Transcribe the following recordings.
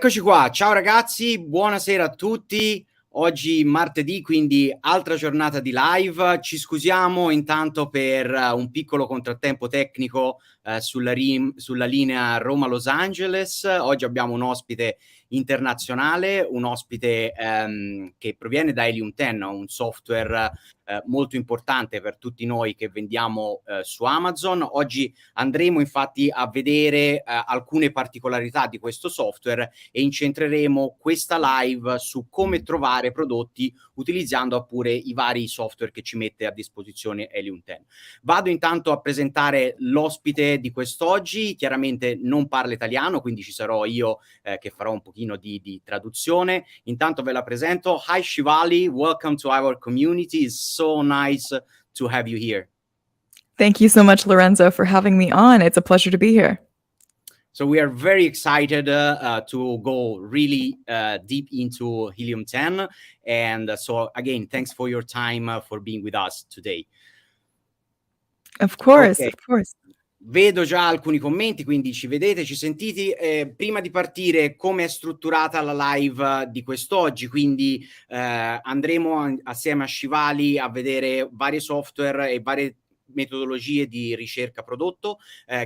Eccoci qua, ciao ragazzi, buonasera a tutti. Oggi martedì, quindi altra giornata di live. Ci scusiamo intanto per un piccolo contrattempo tecnico sulla linea Roma-Los Angeles. Oggi abbiamo un ospite internazionale, un ospite che proviene da Helium10, un software molto importante per tutti noi che vendiamo su Amazon. Oggi andremo infatti a vedere alcune particolarità di questo software e incentreremo questa live su come trovare prodotti utilizzando pure i vari software che ci mette a disposizione Helium10. Vado intanto a presentare l'ospite di quest'oggi. Chiaramente non parla italiano, quindi ci sarò io che farò un pochino di traduzione. Intanto ve la presento. Hi Shivali, welcome to our community. It's so nice to have you here. Thank you so much, Lorenzo, for having me on. It's a pleasure to be here. So we are very excited to go really deep into Helium10. And so again, thanks for your time for being with us today. Of course, Okay. of course. Vedo già alcuni commenti, quindi ci vedete, ci sentite. Prima di partire, come è strutturata la live di quest'oggi? Quindi andremo assieme a Shivali a vedere vari software e varie metodologie di ricerca prodotto.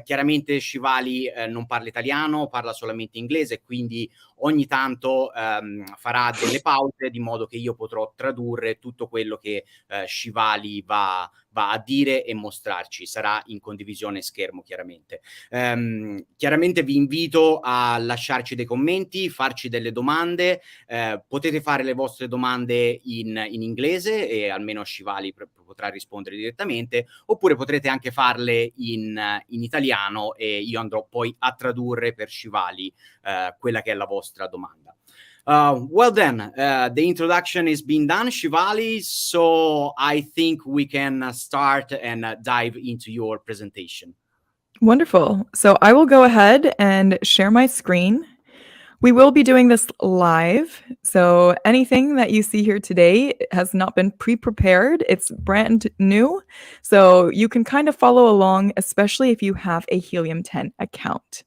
Chiaramente Shivali non parla italiano, parla solamente inglese, quindi ogni tanto farà delle pause di modo che io potrò tradurre tutto quello che Shivali va a dire e mostrarci. Sarà in condivisione schermo, chiaramente. Chiaramente vi invito a lasciarci dei commenti, farci delle domande. Potete fare le vostre domande in inglese e almeno Shivali potrà rispondere direttamente, oppure potrete anche farle in italiano e io andrò poi a tradurre per Shivali quella che è la vostra domanda. Well then, the introduction is being done, Shivali, so I think we can start and dive into your presentation. Wonderful. So I will go ahead and share my screen. We will be doing this live, so anything that you see here today has not been pre-prepared. It's brand new, so you can kind of follow along, especially if you have a Helium10 account.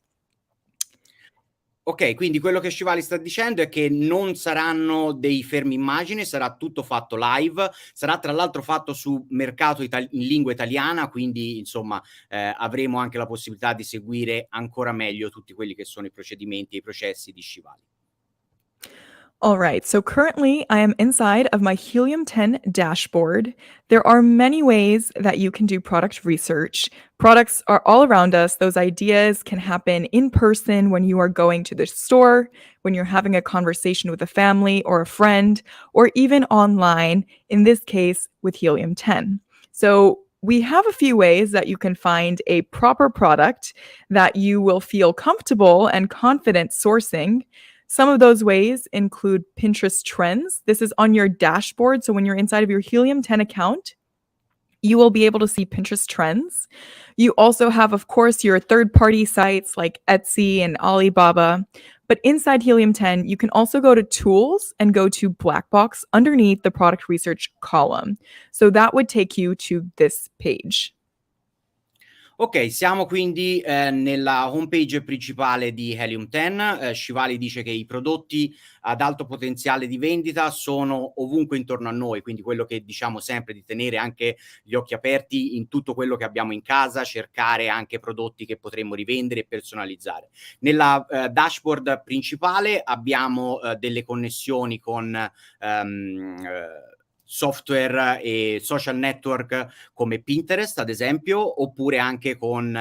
Ok, quindi quello che Shivali sta dicendo è che non saranno dei fermi immagini, sarà tutto fatto live, sarà tra l'altro fatto su mercato in lingua italiana, quindi insomma avremo anche la possibilità di seguire ancora meglio tutti quelli che sono i procedimenti e i processi di Shivali. All right, so currently I am inside of my Helium10 dashboard. There are many ways that you can do product research. Products are all around us. Those ideas can happen in person when you are going to the store, when you're having a conversation with a family or a friend, or even online, in this case with Helium10. So we have a few ways that you can find a proper product that you will feel comfortable and confident sourcing. Some of those ways include Pinterest trends. This is on your dashboard. So when you're inside of your Helium10 account, you will be able to see Pinterest trends. You also have, of course, your third-party sites like Etsy and Alibaba. But inside Helium10, you can also go to Tools and go to Black Box underneath the product research column. So that would take you to this page. Ok, siamo quindi nella homepage principale di Helium10. Shivali dice che i prodotti ad alto potenziale di vendita sono ovunque intorno a noi, quindi quello che diciamo sempre di tenere anche gli occhi aperti in tutto quello che abbiamo in casa, cercare anche prodotti che potremmo rivendere e personalizzare. Nella dashboard principale abbiamo delle connessioni con software e social network come Pinterest, ad esempio, oppure anche con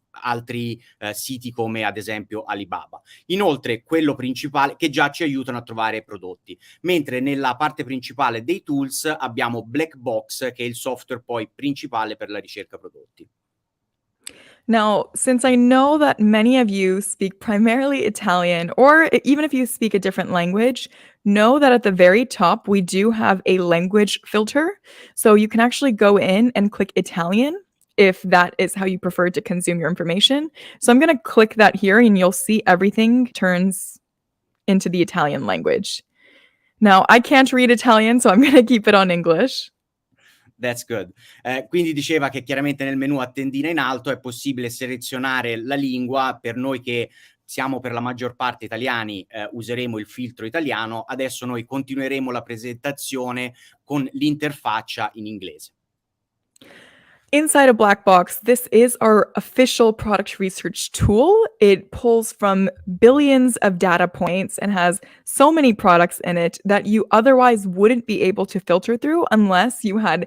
altri siti come ad esempio Alibaba. Inoltre, quello principale che già ci aiutano a trovare prodotti, mentre nella parte principale dei tools abbiamo Black Box, che è il software poi principale per la ricerca prodotti. Now, since I know that many of you speak primarily Italian, or even if you speak a different language, know that at the very top, we do have a language filter. So you can actually go in and click Italian if that is how you prefer to consume your information. So I'm going to click that here and you'll see everything turns into the Italian language. Now, I can't read Italian, so I'm going to keep it on English. That's good. Quindi diceva che chiaramente nel menu a tendina in alto è possibile selezionare la lingua. Per noi che siamo per la maggior parte italiani, useremo il filtro italiano. Adesso noi continueremo la presentazione con l'interfaccia in inglese. Inside a black box, this is our official product research tool. It pulls from billions of data points and has so many products in it that you otherwise wouldn't be able to filter through unless you had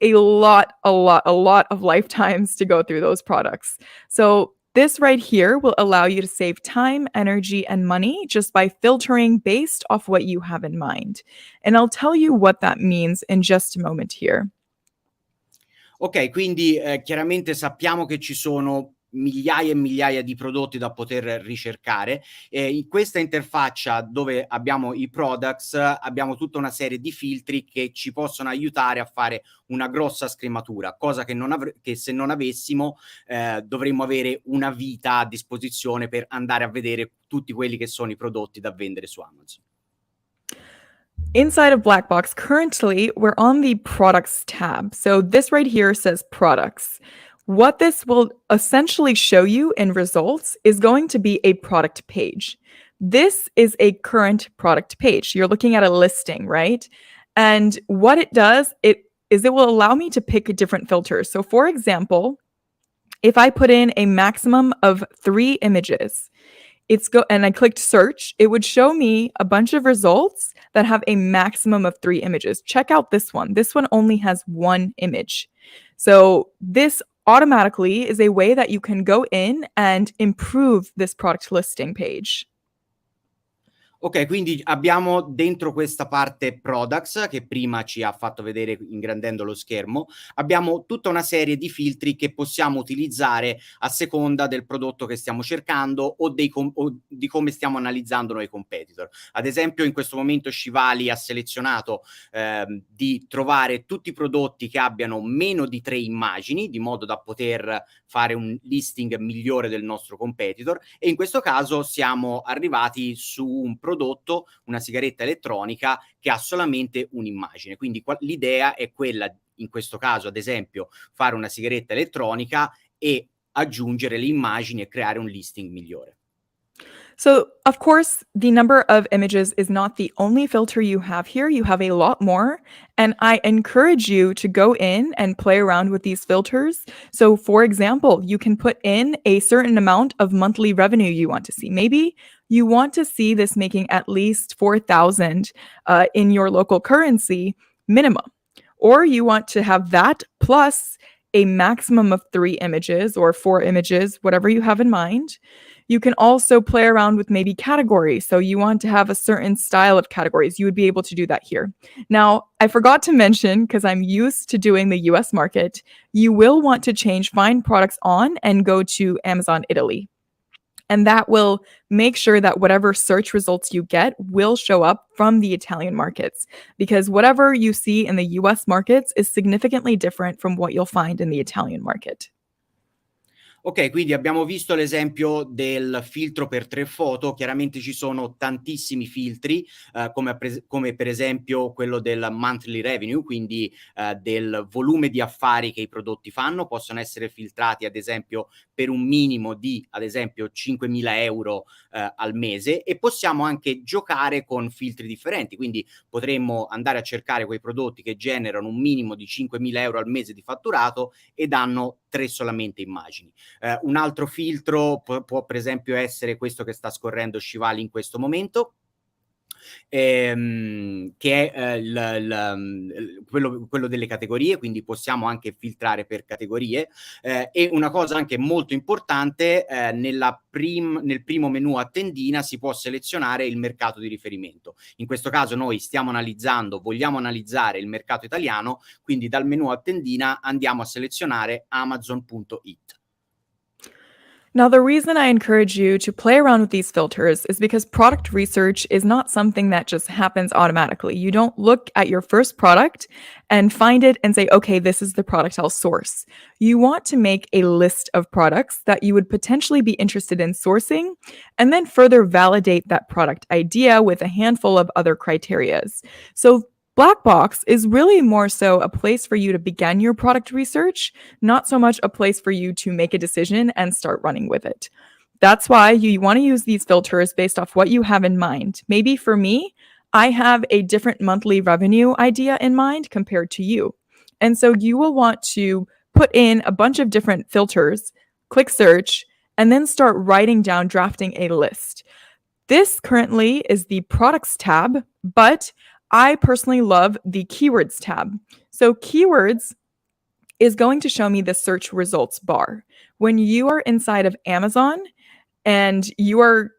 a lot of lifetimes to go through those products. So this right here will allow you to save time, energy, and money just by filtering based off what you have in mind. And I'll tell you what that means in just a moment here. Ok, quindi chiaramente sappiamo che ci sono migliaia e migliaia di prodotti da poter ricercare. In questa interfaccia dove abbiamo i products, abbiamo tutta una serie di filtri che ci possono aiutare a fare una grossa scrematura, cosa che se non avessimo dovremmo avere una vita a disposizione per andare a vedere tutti quelli che sono i prodotti da vendere su Amazon. Inside of Blackbox, currently, we're on the Products tab. So this right here says Products. What this will essentially show you in results is going to be a product page. This is a current product page. You're looking at a listing, right? And what it does, it will allow me to pick different filters. So for example, if I put in a maximum of 3 images, and I clicked search, it would show me a bunch of results that have a maximum of 3 images. Check out this one. This one only has 1 image. So this automatically is a way that you can go in and improve this product listing page. Ok, quindi abbiamo dentro questa parte products che prima ci ha fatto vedere ingrandendo lo schermo, abbiamo tutta una serie di filtri che possiamo utilizzare a seconda del prodotto che stiamo cercando o di come stiamo analizzando noi competitor. Ad esempio in questo momento Shivali ha selezionato di trovare tutti i prodotti che abbiano meno di 3 immagini, di modo da poter fare un listing migliore del nostro competitor, e in questo caso siamo arrivati su un prodotto, una sigaretta elettronica che ha solamente un'immagine. Quindi l'idea è quella, in questo caso ad esempio, fare una sigaretta elettronica e aggiungere le immagini e creare un listing migliore. So, of course, the number of images is not the only filter you have here. You have a lot more. And I encourage you to go in and play around with these filters. So, for example, you can put in a certain amount of monthly revenue you want to see. Maybe you want to see this making at least 4,000 in your local currency minimum. Or you want to have that plus a maximum of 3 images or 4 images, whatever you have in mind. You can also play around with maybe categories. So you want to have a certain style of categories. You would be able to do that here. Now, I forgot to mention, because I'm used to doing the US market, you will want to change Find Products On and go to Amazon Italy. And that will make sure that whatever search results you get will show up from the Italian markets, because whatever you see in the US markets is significantly different from what you'll find in the Italian market. Ok, quindi abbiamo visto l'esempio del filtro per 3 foto. Chiaramente ci sono tantissimi filtri, come per esempio quello del monthly revenue, quindi del volume di affari che i prodotti fanno. Possono essere filtrati ad esempio per un minimo di, ad esempio, 5.000 euro al mese, e possiamo anche giocare con filtri differenti. Quindi potremmo andare a cercare quei prodotti che generano un minimo di 5.000 euro al mese di fatturato ed hanno 3 solamente immagini. Un altro filtro può per esempio essere questo che sta scorrendo Shivali in questo momento, che è quello delle categorie, quindi possiamo anche filtrare per categorie, e una cosa anche molto importante, nel primo menu a tendina si può selezionare il mercato di riferimento. In questo caso noi vogliamo analizzare il mercato italiano, quindi dal menu a tendina andiamo a selezionare Amazon.it. Now, the reason I encourage you to play around with these filters is because product research is not something that just happens automatically. You don't look at your first product and find it and say, okay, this is the product I'll source. You want to make a list of products that you would potentially be interested in sourcing, and then further validate that product idea with a handful of other criterias. So Black Box is really more so a place for you to begin your product research, not so much a place for you to make a decision and start running with it. That's why you want to use these filters based off what you have in mind. Maybe for me, I have a different monthly revenue idea in mind compared to you. And so you will want to put in a bunch of different filters, click search, and then start writing down, drafting a list. This currently is the products tab, but I personally love the keywords tab. So keywords is going to show me the search results bar. When you are inside of Amazon and your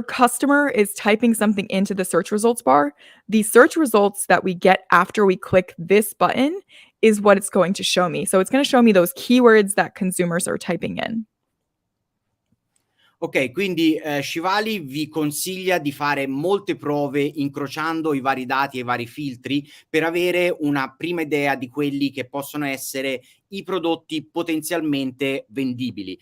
customer is typing something into the search results bar, the search results that we get after we click this button is what it's going to show me. So it's going to show me those keywords that consumers are typing in. Ok, quindi Shivali vi consiglia di fare molte prove incrociando i vari dati e i vari filtri per avere una prima idea di quelli che possono essere i prodotti potenzialmente vendibili,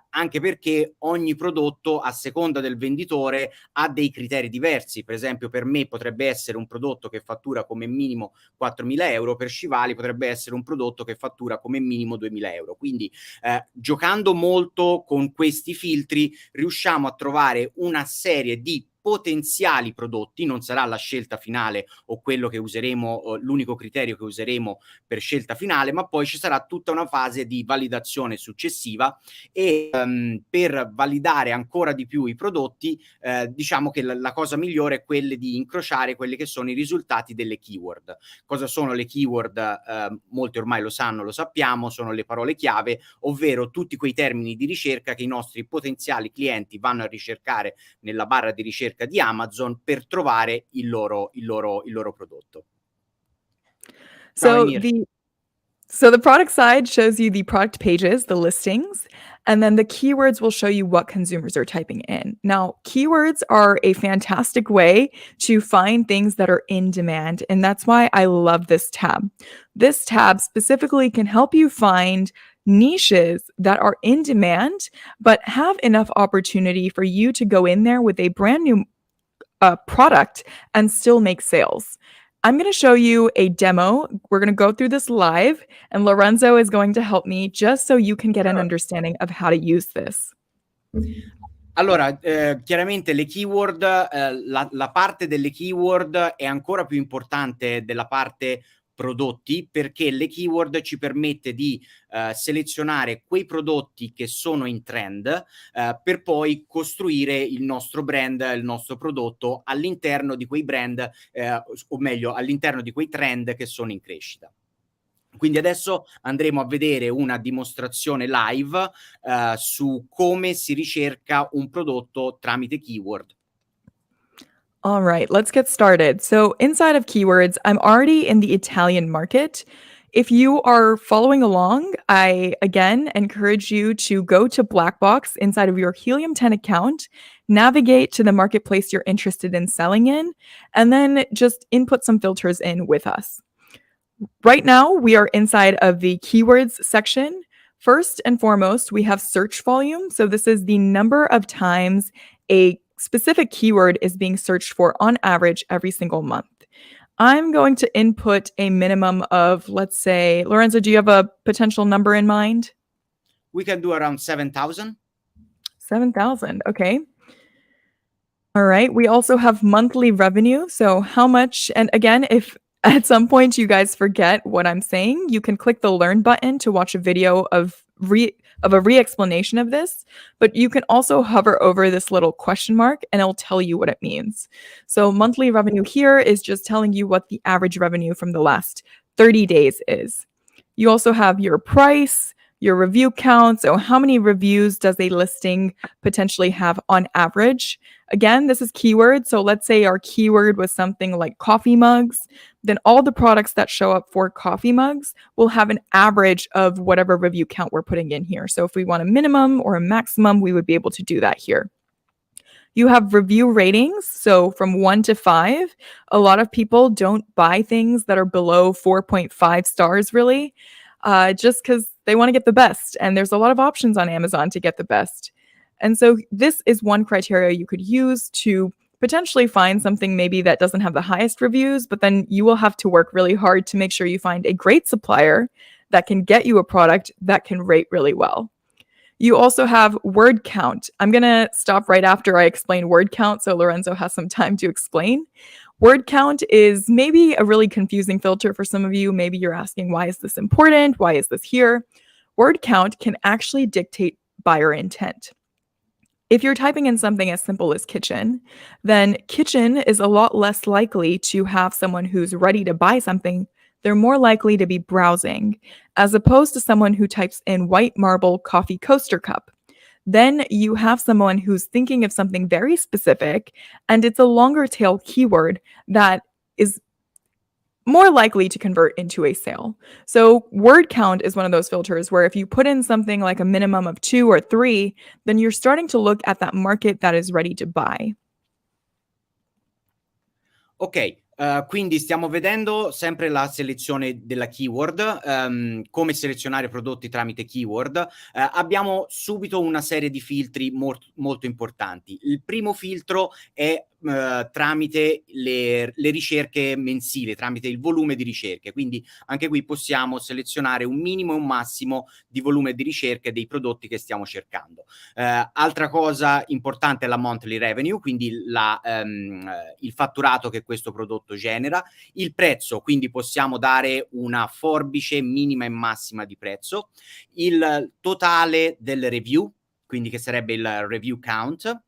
anche perché ogni prodotto a seconda del venditore ha dei criteri diversi. Per esempio per me potrebbe essere un prodotto che fattura come minimo 4.000 euro, per Shivali potrebbe essere un prodotto che fattura come minimo 2.000 euro. Quindi giocando molto con questi filtri riusciamo a trovare una serie di potenziali prodotti, non sarà la scelta finale o quello che useremo, l'unico criterio che useremo per scelta finale, ma poi ci sarà tutta una fase di validazione successiva e per validare ancora di più i prodotti diciamo che la cosa migliore è quella di incrociare quelli che sono i risultati delle keyword. Cosa sono le keyword? Molti ormai lo sanno, lo sappiamo, sono le parole chiave, ovvero tutti quei termini di ricerca che i nostri potenziali clienti vanno a ricercare nella barra di ricerca di Amazon per trovare il loro prodotto. So the product side shows you the product pages, the listings, and then the keywords will show you what consumers are typing in. Now, keywords are a fantastic way to find things that are in demand, and that's why I love this tab. This tab specifically can help you find niches that are in demand, but have enough opportunity for you to go in there with a brand new product and still make sales. I'm going to show you a demo. We're going to go through this live, and Lorenzo is going to help me just so you can get an understanding of how to use this. Allora, chiaramente le keyword, la parte delle keyword è ancora più importante della parte prodotti, perché le keyword ci permette di selezionare quei prodotti che sono in trend per poi costruire il nostro brand, il nostro prodotto all'interno di quei brand o meglio all'interno di quei trend che sono in crescita. Quindi adesso andremo a vedere una dimostrazione live su come si ricerca un prodotto tramite keyword. All right, let's get started. So inside of keywords, I'm already in the Italian market. If you are following along, I again encourage you to go to Blackbox inside of your Helium10 account, navigate to the marketplace you're interested in selling in, and then just input some filters in with us. Right now, we are inside of the keywords section. First and foremost, we have search volume. So this is the number of times a specific keyword is being searched for on average every single month. I'm going to input a minimum of, let's say, Lorenzo, do you have a potential number in mind? We can do around 7,000. 7,000, okay. All right, we also have monthly revenue. So how much, and again, if at some point you guys forget what I'm saying, you can click the learn button to watch a video of a re-explanation of this, but you can also hover over this little question mark and it'll tell you what it means. So monthly revenue here is just telling you what the average revenue from the last 30 days is. You also have your price, your review count. So how many reviews does a listing potentially have on average? Again, this is keyword. So let's say our keyword was something like coffee mugs. Then all the products that show up for coffee mugs will have an average of whatever review count we're putting in here. So if we want a minimum or a maximum, we would be able to do that here. You have review ratings. So from 1 to 5, a lot of people don't buy things that are below 4.5 stars really, just because they want to get the best. And there's a lot of options on Amazon to get the best. And so this is one criteria you could use to potentially find something maybe that doesn't have the highest reviews, but then you will have to work really hard to make sure you find a great supplier that can get you a product that can rate really well. You also have word count. I'm going to stop right after I explain word count so Lorenzo has some time to explain. Word count is maybe a really confusing filter for some of you. Maybe you're asking, why is this important? Why is this here? Word count can actually dictate buyer intent. If you're typing in something as simple as kitchen, then kitchen is a lot less likely to have someone who's ready to buy something. They're more likely to be browsing, as opposed to someone who types in white marble coffee coaster cup. Then you have someone who's thinking of something very specific, and it's a longer tail keyword that is more likely to convert into a sale. So word count is one of those filters where if you put in something like a minimum of 2 or 3, then you're starting to look at that market that is ready to buy. Ok, quindi stiamo vedendo sempre la selezione della keyword, come selezionare prodotti tramite keyword. Abbiamo subito una serie di filtri molto importanti. Il primo filtro è tramite le ricerche mensili, tramite il volume di ricerche. Quindi anche qui possiamo selezionare un minimo e un massimo di volume di ricerche dei prodotti che stiamo cercando. Altra cosa importante è la monthly revenue, quindi il fatturato che questo prodotto genera, il prezzo, quindi possiamo dare una forbice minima e massima di prezzo, il totale delle review, quindi che sarebbe il review count.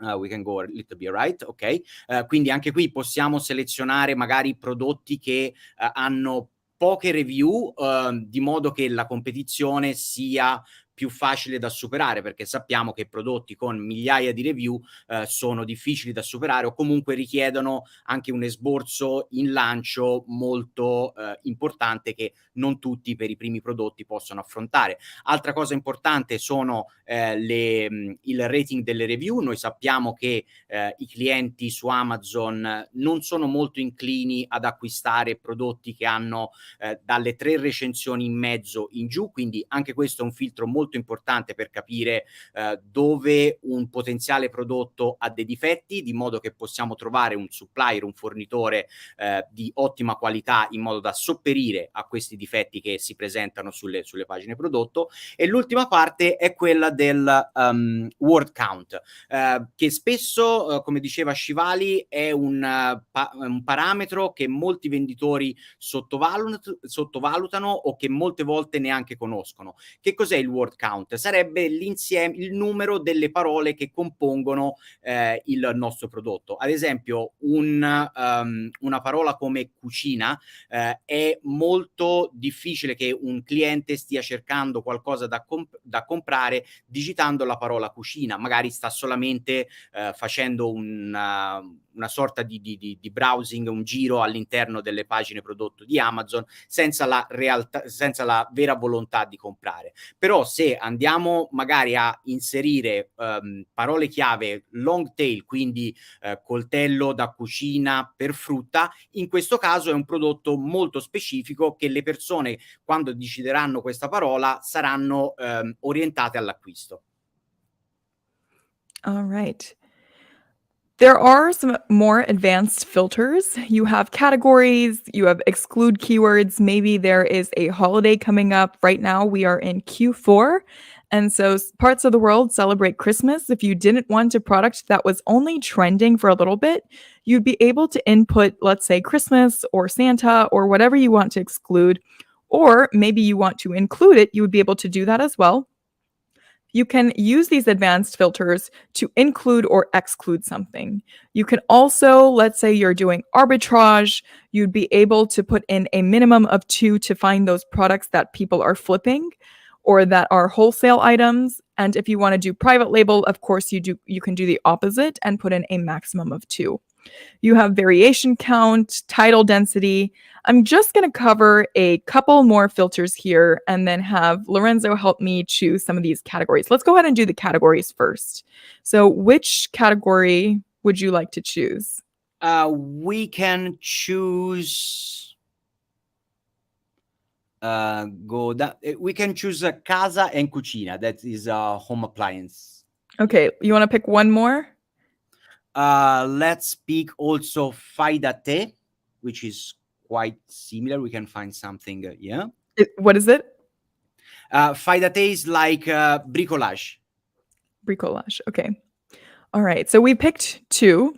We can go a little bit right, ok? Quindi anche qui possiamo selezionare magari prodotti che hanno poche review, di modo che la competizione sia più facile da superare, perché sappiamo che prodotti con migliaia di review sono difficili da superare o comunque richiedono anche un esborso in lancio molto importante che non tutti per i primi prodotti possono affrontare. Altra cosa importante sono il rating delle review. Noi sappiamo che i clienti su Amazon non sono molto inclini ad acquistare prodotti che hanno dalle 3 recensioni in mezzo in giù, quindi anche questo è un filtro molto importante per capire dove un potenziale prodotto ha dei difetti, di modo che possiamo trovare un supplier, un fornitore di ottima qualità in modo da sopperire a questi difetti che si presentano sulle pagine prodotto. E l'ultima parte è quella del word count, che spesso, come diceva Shivali, è un parametro che molti venditori sottovalutano o che molte volte neanche conoscono. Che cos'è il word count? Sarebbe l'insieme, il numero delle parole che compongono il nostro prodotto. Ad esempio, una parola come cucina è molto difficile che un cliente stia cercando qualcosa da comprare digitando la parola cucina, magari sta solamente facendo una sorta di browsing, un giro all'interno delle pagine prodotto di Amazon senza la vera volontà di comprare. Però se andiamo magari a inserire parole chiave long tail, quindi coltello da cucina per frutta, in questo caso è un prodotto molto specifico che le persone, quando decideranno questa parola, saranno orientate all'acquisto. All right. There are some more advanced filters. You have categories, you have exclude keywords. Maybe there is a holiday coming up. Right now, we are in Q4. And so parts of the world celebrate Christmas. If you didn't want a product that was only trending for a little bit, you'd be able to input, let's say, Christmas or Santa or whatever you want to exclude. Or maybe you want to include it, you would be able to do that as well. You can use these advanced filters to include or exclude something. You can also, let's say you're doing arbitrage, you'd be able to put in a minimum of 2 to find those products that people are flipping or that are wholesale items. And if you want to do private label, of course you can do the opposite and put in a maximum of 2. You have variation count, title density. I'm just going to cover a couple more filters here and then have Lorenzo help me choose some of these categories. Let's go ahead and do the categories first. So which category would you like to choose? We can choose we can choose casa and cucina. That is home appliance. Okay, you want to pick one more? Let's pick also fai da te, which is quite similar. We can find something, yeah. What is it? Fai da te is like bricolage. Bricolage. Okay. All right. So we picked two.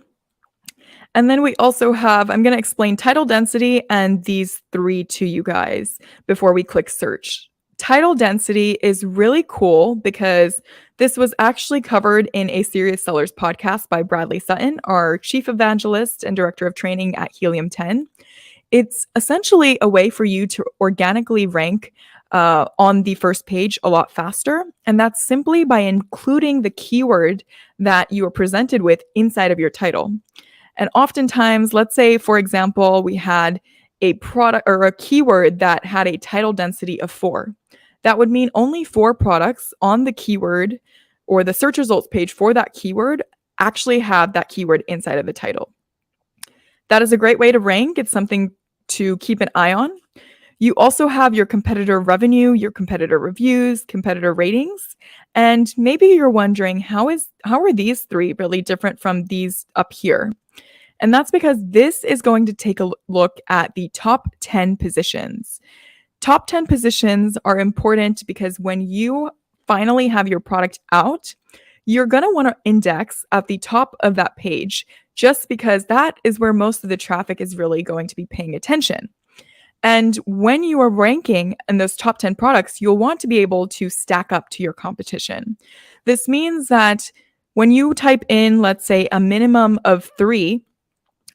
And then we also have, I'm going to explain title density and these three to you guys before we click search. Title density is really cool because this was actually covered in a Serious Sellers podcast by Bradley Sutton, our chief evangelist and director of training at Helium10. It's essentially a way for you to organically rank on the first page a lot faster. And that's simply by including the keyword that you are presented with inside of your title. And oftentimes, let's say, for example, we had a product or a keyword that had a title density of 4. That would mean only 4 products on the keyword or the search results page for that keyword actually have that keyword inside of the title. That is a great way to rank. It's something to keep an eye on. You also have your competitor revenue, your competitor reviews, competitor ratings, and maybe you're wondering how are these 3 really different from these up here? And that's because this is going to take a look at the top 10 positions. Top 10 positions are important because when you finally have your product out, you're going to want to index at the top of that page just because that is where most of the traffic is really going to be paying attention. And when you are ranking in those top 10 products, you'll want to be able to stack up to your competition. This means that when you type in, let's say, a minimum of 3,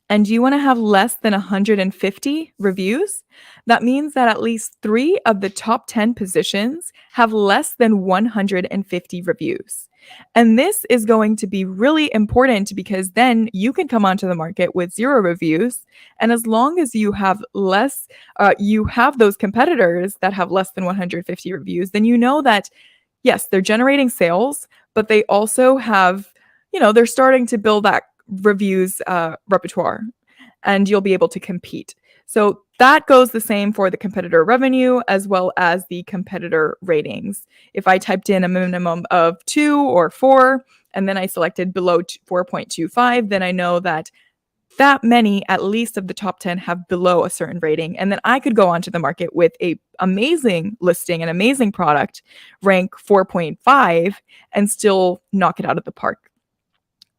and you want to have less than 150 reviews, that means that at least 3 of the top 10 positions have less than 150 reviews. And this is going to be really important because then you can come onto the market with 0 reviews. And as long as you have you have those competitors that have less than 150 reviews, then you know that, yes, they're generating sales, but they also have, they're starting to build that reviews repertoire, and you'll be able to compete. So that goes the same for the competitor revenue as well as the competitor ratings. If I typed in a minimum of 2 or 4 and then I selected below 4.25, then I know that many, at least of the top 10, have below a certain rating. And then I could go onto the market with a amazing listing, an amazing product, rank 4.5, and still knock it out of the park.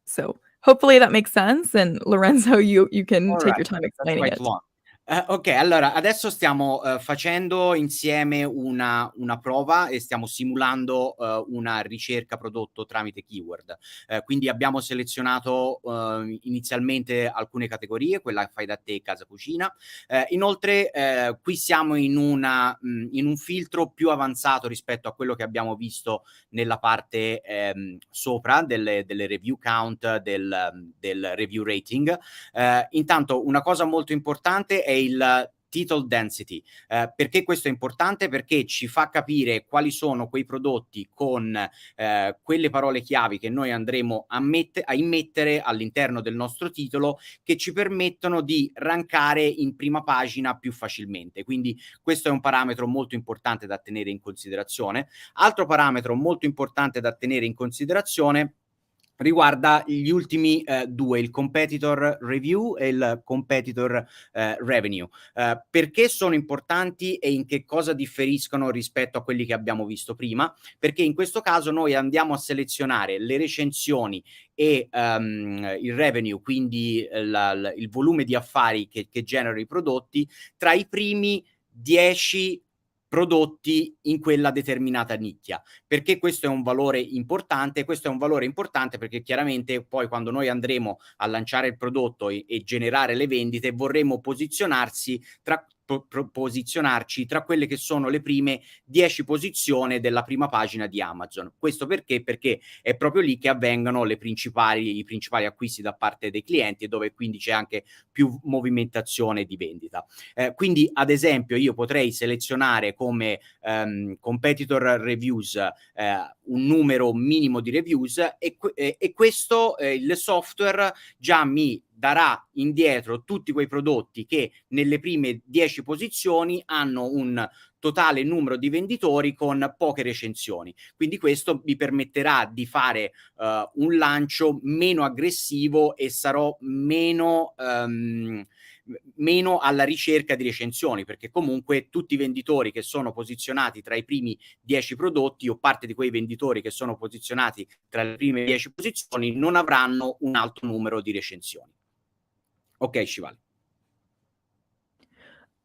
So hopefully that makes sense. And Lorenzo, you can take your time explaining it. Ok, allora adesso stiamo facendo insieme una prova e stiamo simulando una ricerca prodotto tramite keyword. Quindi abbiamo selezionato inizialmente alcune categorie, quella fai da te, casa cucina. Inoltre qui siamo in un filtro più avanzato rispetto a quello che abbiamo visto nella parte sopra delle review count, del review rating. Intanto una cosa molto importante è il title density. Perché questo è importante? Perché ci fa capire quali sono quei prodotti con quelle parole chiavi che noi andremo a immettere all'interno del nostro titolo, che ci permettono di rankare in prima pagina più facilmente. Quindi questo è un parametro molto importante da tenere in considerazione. Altro parametro molto importante da tenere in considerazione riguarda gli ultimi 2, il competitor review e il competitor revenue. Perché sono importanti e in che cosa differiscono rispetto a quelli che abbiamo visto prima? Perché in questo caso noi andiamo a selezionare le recensioni e il revenue, quindi il volume di affari che generano i prodotti, tra i primi 10 prodotti in quella determinata nicchia. Perché questo è un valore importante? Questo è un valore importante perché chiaramente poi quando noi andremo a lanciare il prodotto e generare le vendite vorremmo posizionarci tra quelle che sono le prime 10 posizioni della prima pagina di Amazon. Questo perché? Perché è proprio lì che avvengono i principali acquisti da parte dei clienti e dove quindi c'è anche più movimentazione di vendita. Quindi ad esempio io potrei selezionare come competitor reviews un numero minimo di reviews e questo il software già mi darà indietro tutti quei prodotti che nelle prime 10 posizioni hanno un totale numero di venditori con poche recensioni. Quindi questo mi permetterà di fare un lancio meno aggressivo e sarò meno meno alla ricerca di recensioni, perché comunque tutti i venditori che sono posizionati tra i primi 10 prodotti o parte di quei venditori che sono posizionati tra le prime 10 posizioni non avranno un alto numero di recensioni. Ok, Shivali.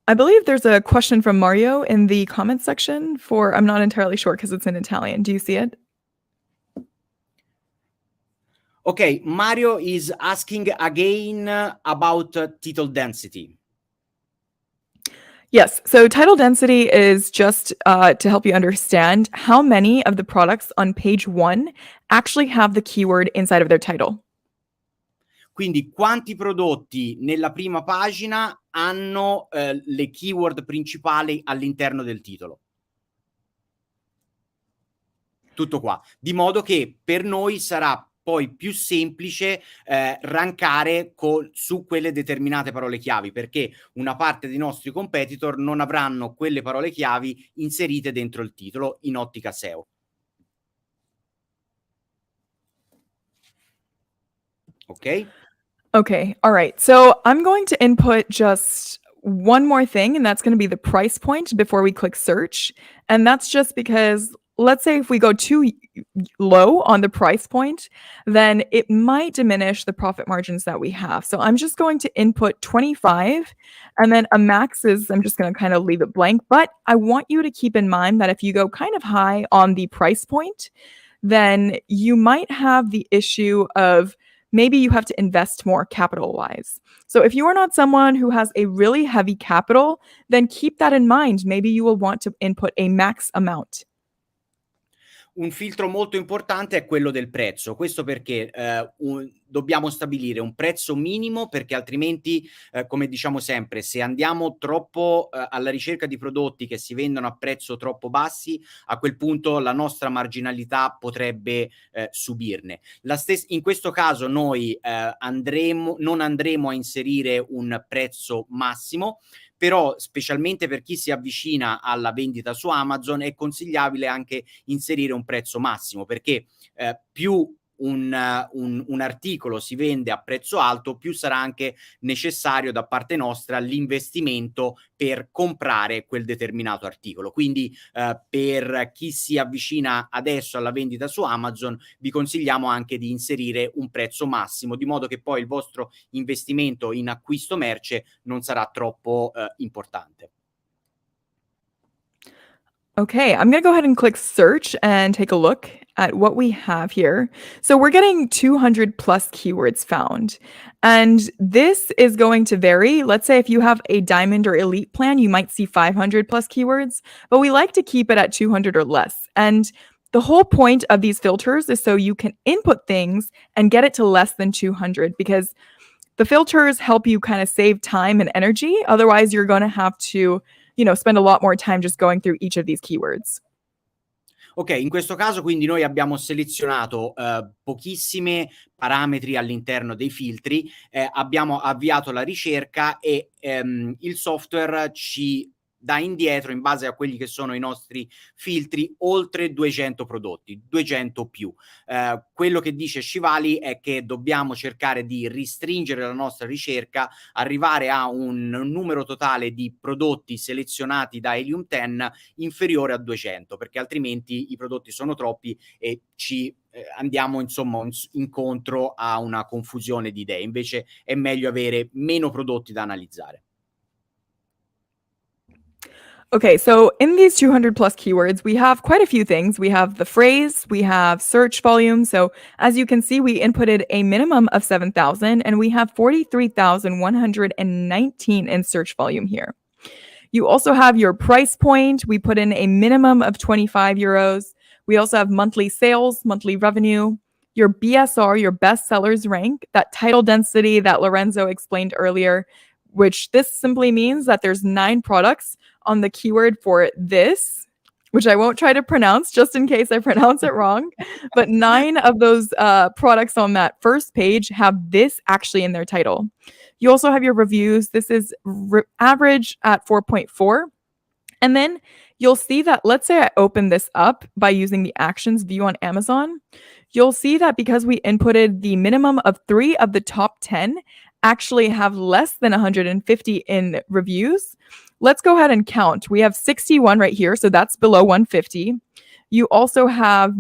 I believe there's a question from Mario in the comments section for, I'm not entirely sure because it's in Italian. Do you see it? Okay, Mario is asking again about title density. Yes. So title density is just to help you understand how many of the products on page 1 actually have the keyword inside of their title. Quindi quanti prodotti nella prima pagina hanno le keyword principali all'interno del titolo. Tutto qua. Di modo che per noi sarà poi più semplice rankare su quelle determinate parole chiavi, perché una parte dei nostri competitor non avranno quelle parole chiavi inserite dentro il titolo in ottica SEO. Ok? Okay. All right. So I'm going to input just one more thing, and that's going to be the price point before we click search. And that's just because, let's say if we go too low on the price point, then it might diminish the profit margins that we have. So I'm just going to input 25, and then a max is, I'm just going to kind of leave it blank. But I want you to keep in mind that if you go kind of high on the price point, then you might have the issue of maybe you have to invest more capital-wise. So if you are not someone who has a really heavy capital, then keep that in mind. Maybe you will want to input a max amount. Un filtro molto importante è quello del prezzo. Questo perché dobbiamo stabilire un prezzo minimo, perché altrimenti, come diciamo sempre, se andiamo troppo alla ricerca di prodotti che si vendono a prezzo troppo bassi, a quel punto la nostra marginalità potrebbe subirne. In questo caso noi non andremo a inserire un prezzo massimo, però specialmente per chi si avvicina alla vendita su Amazon è consigliabile anche inserire un prezzo massimo, perché più un articolo si vende a prezzo alto, più sarà anche necessario da parte nostra l'investimento per comprare quel determinato articolo. Quindi per chi si avvicina adesso alla vendita su Amazon vi consigliamo anche di inserire un prezzo massimo, di modo che poi il vostro investimento in acquisto merce non sarà troppo importante. Okay, I'm going to go ahead and click search and take a look at what we have here. So we're getting 200 plus keywords found. And this is going to vary. Let's say if you have a diamond or elite plan, you might see 500 plus keywords, but we like to keep it at 200 or less. And the whole point of these filters is so you can input things and get it to less than 200, because the filters help you kind of save time and energy. Otherwise, you're going to have to spend a lot more time just going through each of these keywords. Ok, in questo caso quindi noi abbiamo selezionato pochissimi parametri all'interno dei filtri, abbiamo avviato la ricerca e il software ci dà indietro, in base a quelli che sono i nostri filtri, oltre 200 prodotti, 200 più. Quello che dice Shivali è che dobbiamo cercare di restringere la nostra ricerca, arrivare a un numero totale di prodotti selezionati da Helium10 inferiore a 200, perché altrimenti i prodotti sono troppi e ci andiamo insomma incontro a una confusione di idee. Invece è meglio avere meno prodotti da analizzare. Okay, so in these 200 plus keywords, we have quite a few things. We have the phrase, we have search volume. So as you can see, we inputted a minimum of 7,000 and we have 43,119 in search volume here. You also have your price point. We put in a minimum of 25 euros. We also have monthly sales, monthly revenue, your BSR, your best sellers rank, that title density that Lorenzo explained earlier, which this simply means that there's 9 products on the keyword for this, which I won't try to pronounce just in case I pronounce it wrong, but 9 of those products on that first page have this actually in their title. You also have your reviews. This is average at 4.4. And then you'll see that, let's say I open this up by using the actions view on Amazon, you'll see that because we inputted the minimum of 3 of the top 10 actually have less than 150 in reviews, let's go ahead and count. We have 61 right here, so that's below 150. You also have,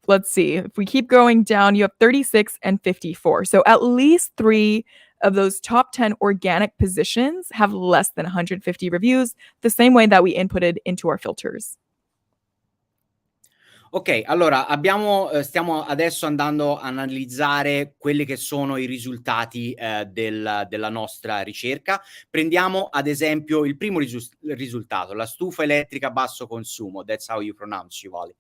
let's see, if we keep going down, you have 36 and 54. So at least 3 of those top 10 organic positions have less than 150 reviews, the same way that we inputted into our filters. Ok, allora stiamo adesso andando a analizzare quelli che sono i risultati della nostra ricerca. Prendiamo ad esempio il primo risultato, la stufa elettrica a basso consumo. That's how you pronounce, Shivali.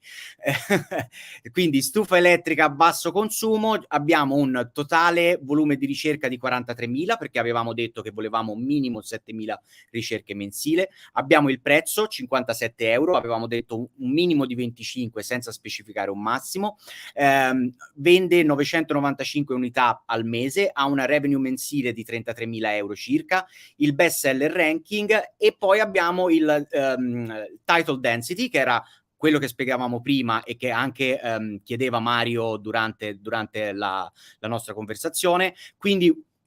Quindi stufa elettrica a basso consumo, abbiamo un totale volume di ricerca di 43.000, perché avevamo detto che volevamo minimo 7.000 ricerche mensile. Abbiamo il prezzo, 57 euro, avevamo detto un minimo di 25 senza specificare un massimo. Vende 995 unità al mese, ha una revenue mensile di 33.000 euro circa, il best seller ranking, e poi abbiamo il title density, che era quello che spiegavamo prima e che anche chiedeva Mario durante la nostra conversazione. Quindi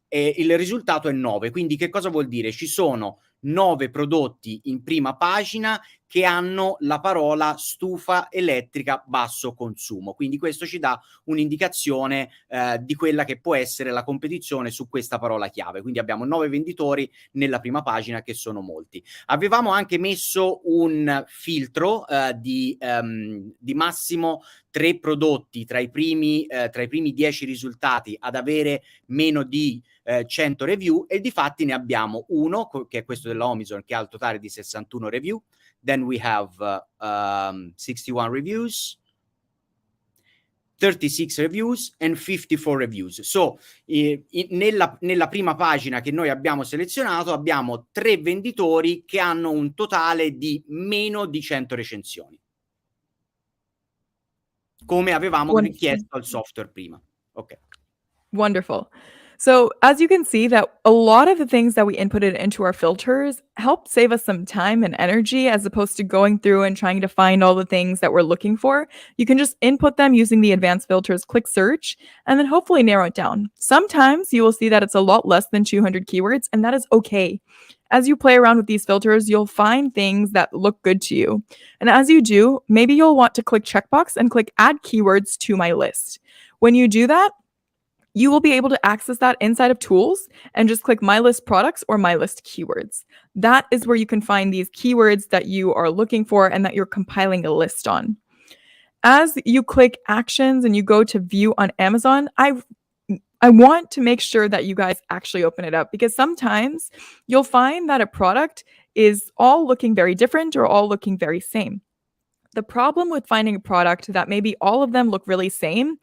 il risultato è 9. Quindi che cosa vuol dire? Ci sono 9 prodotti in prima pagina che hanno la parola stufa elettrica basso consumo. Quindi questo ci dà un'indicazione di quella che può essere la competizione su questa parola chiave. Quindi abbiamo 9 venditori nella prima pagina, che sono molti. Avevamo anche messo un filtro di massimo 3 prodotti tra i primi 10 risultati ad avere meno di 100 review, e difatti ne abbiamo uno, che è questo della Omison, che ha il totale di 61 review. Then we have 61 reviews, 36 reviews and 54 reviews. So, nella prima pagina che noi abbiamo selezionato abbiamo 3 venditori che hanno un totale di meno di 100 recensioni, come avevamo richiesto al software prima. Ok. Wonderful. So as you can see, that a lot of the things that we inputted into our filters help save us some time and energy, as opposed to going through and trying to find all the things that we're looking for. You can just input them using the advanced filters, click search, and then hopefully narrow it down. Sometimes you will see that it's a lot less than 200 keywords, and that is okay. As you play around with these filters, you'll find things that look good to you. And as you do, maybe you'll want to click checkbox and click add keywords to my list. When you do that, you will be able to access that inside of tools and just click my list products or my list keywords. That is where you can find these keywords that you are looking for and that you're compiling a list on. As you click actions and you go to view on Amazon, I want to make sure that you guys actually open it up, because sometimes you'll find that a product is all looking very different or all looking very same. The problem with finding a product that maybe all of them look really same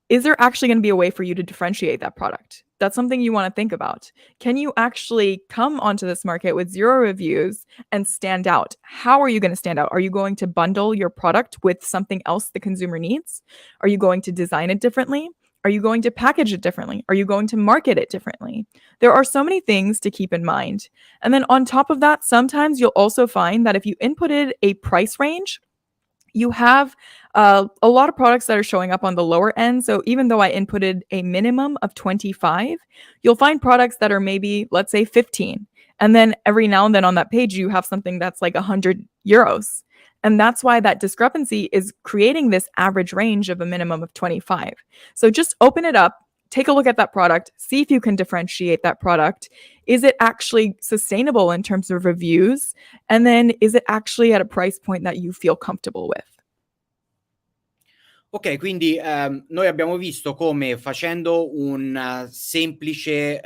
is there actually going to be a way for you to differentiate that product? That's something you want to think about. Can you actually come onto this market with 0 reviews and stand out? How are you going to stand out? Are you going to bundle your product with something else the consumer needs? Are you going to design it differently? Are you going to package it differently? Are you going to market it differently? There are so many things to keep in mind. And then on top of that, sometimes you'll also find that if you inputted a price range, you have a lot of products that are showing up on the lower end. So even though I inputted a minimum of 25, you'll find products that are maybe, let's say, 15. And then every now and then on that page, you have something that's like 100 euros. And that's why that discrepancy is creating this average range of a minimum of 25. So just open it up, take a look at that product, see if you can differentiate that product. Is it actually sustainable in terms of reviews? And then is it actually at a price point that you feel comfortable with? Ok, quindi noi abbiamo visto come, facendo una semplice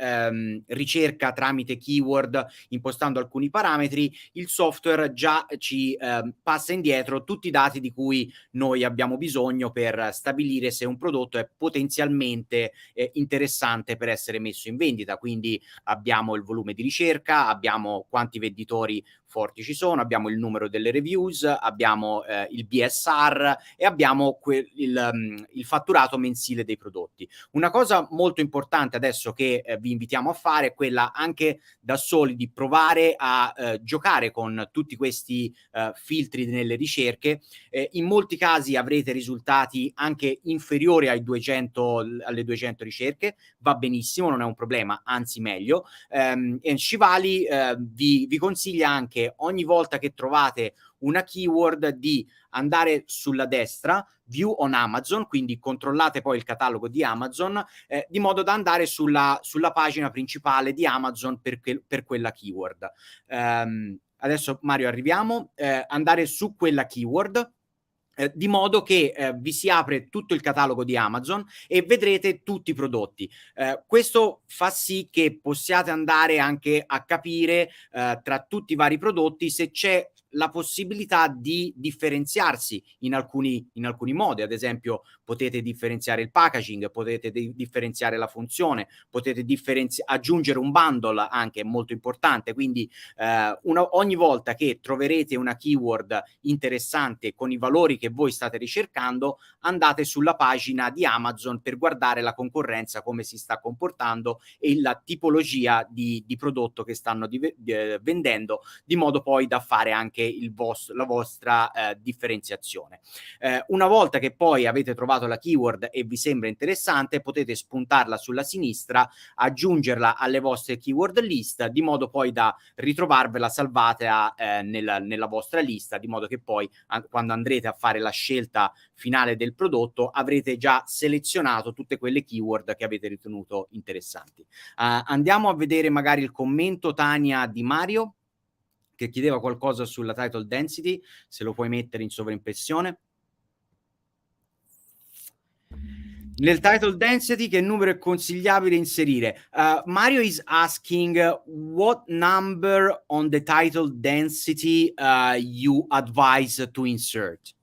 ricerca tramite keyword, impostando alcuni parametri, il software già ci passa indietro tutti i dati di cui noi abbiamo bisogno per stabilire se un prodotto è potenzialmente interessante per essere messo in vendita. Quindi abbiamo il volume di ricerca, abbiamo quanti venditori forti ci sono, abbiamo il numero delle reviews, abbiamo il BSR e abbiamo il fatturato mensile dei prodotti. Una cosa molto importante adesso che vi invitiamo a fare è quella anche da soli di provare a giocare con tutti questi filtri nelle ricerche. In molti casi avrete risultati anche inferiori alle 200 ricerche, va benissimo, non è un problema, anzi meglio. E Shivali vi consiglia anche ogni volta che trovate una keyword di andare sulla destra, view on Amazon, quindi controllate poi il catalogo di Amazon, di modo da andare sulla pagina principale di Amazon per quella keyword. Adesso Mario arriviamo, andare su quella keyword, di modo che vi si apre tutto il catalogo di Amazon e vedrete tutti i prodotti. Questo fa sì che possiate andare anche a capire tra tutti i vari prodotti se c'è la possibilità di differenziarsi in alcuni modi. Ad esempio, potete differenziare il packaging, potete differenziare la funzione, potete aggiungere un bundle, anche molto importante. Quindi ogni volta che troverete una keyword interessante con i valori che voi state ricercando, andate sulla pagina di Amazon per guardare la concorrenza, come si sta comportando e la tipologia di prodotto che stanno vendendo, di modo poi da fare anche la vostra differenziazione. Una volta che poi avete trovato la keyword e vi sembra interessante, potete spuntarla sulla sinistra, aggiungerla alle vostre keyword list, di modo poi da ritrovarvela salvata nella vostra lista, di modo che poi quando andrete a fare la scelta finale del prodotto avrete già selezionato tutte quelle keyword che avete ritenuto interessanti. Andiamo a vedere magari il commento, Tania, di Mario, che chiedeva qualcosa sulla title density, se lo puoi mettere in sovraimpressione. Nel title density che numero è consigliabile inserire? Mario is asking what number on the title density you advise to insert.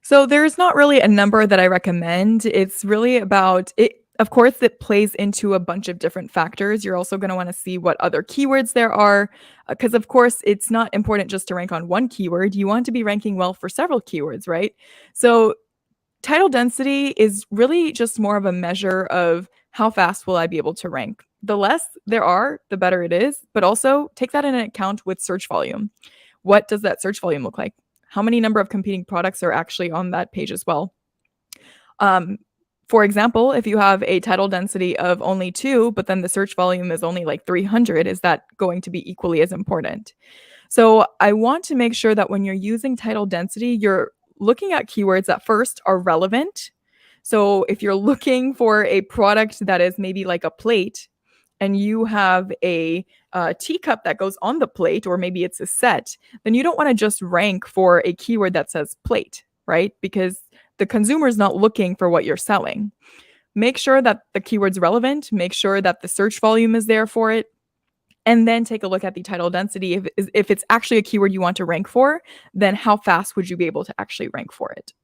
So there's not really a number that I recommend. It's really about it. Of course, it plays into a bunch of different factors. You're also going to want to see what other keywords there are, because of course, it's not important just to rank on one keyword. You want to be ranking well for several keywords, right? So title density is really just more of a measure of how fast will I be able to rank. The less there are, the better it is, but also take that into account with search volume. What does that search volume look like? How many number of competing products are actually on that page as well? For example, if you have a title density of only 2, but then the search volume is only like 300, is that going to be equally as important? So I want to make sure that when you're using title density, you're looking at keywords that first are relevant. So if you're looking for a product that is maybe like a plate, and you have a teacup that goes on the plate, or maybe it's a set, then you don't want to just rank for a keyword that says plate, right? Because the consumer is not looking for what you're selling. Make sure that the keyword's relevant, make sure that the search volume is there for it, and then take a look at the title density. If it's actually a keyword you want to rank for, then how fast would you be able to actually rank for it?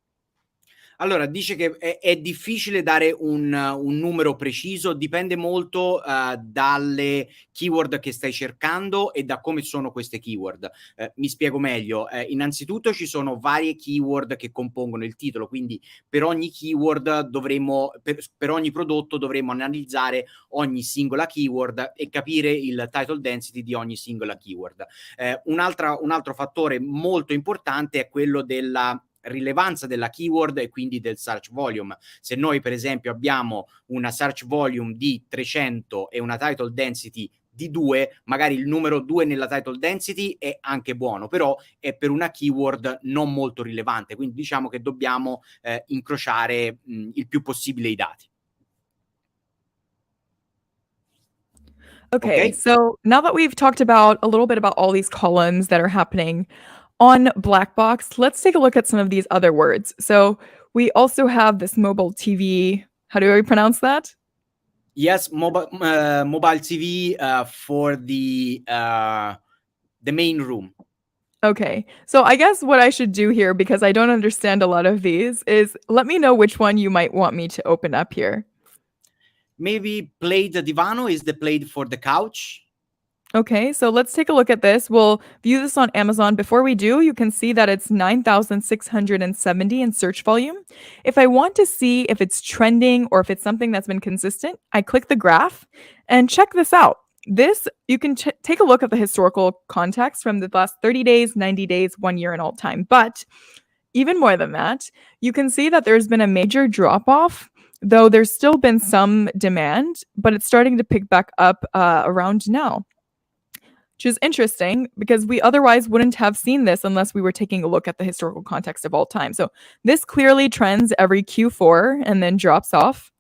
Allora, dice che è difficile dare un numero preciso, dipende molto dalle keyword che stai cercando e da come sono queste keyword. Mi spiego meglio. Innanzitutto ci sono varie keyword che compongono il titolo, quindi per ogni keyword per ogni prodotto dovremo analizzare ogni singola keyword e capire il title density di ogni singola keyword. Un altro fattore molto importante è quello della rilevanza della keyword e quindi del search volume. Se noi per esempio abbiamo una search volume di 300 e una title density di 2, magari il numero 2 nella title density è anche buono, però è per una keyword non molto rilevante, quindi diciamo che dobbiamo incrociare il più possibile i dati. Okay, so now that we've talked about a little bit about all these columns that are happening on Blackbox, let's take a look at some of these other words. So we also have this mobile TV. How do I pronounce that? Yes, mobile TV for the main room. Okay, so I guess what I should do here, because I don't understand a lot of these, is let me know which one you might want me to open up here. Maybe plate divano is the plate for the couch. Okay, so let's take a look at this. We'll view this on Amazon. Before we do, you can see that it's 9,670 in search volume. If I want to see if it's trending or if it's something that's been consistent, I click the graph and check this out. This, you can take a look at the historical context from the last 30 days, 90 days, 1 year, and all time. But even more than that, you can see that there's been a major drop off, though there's still been some demand, but it's starting to pick back up around now, which is interesting because we otherwise wouldn't have seen this unless we were taking a look at the historical context of all time. So this clearly trends every Q4 and then drops off.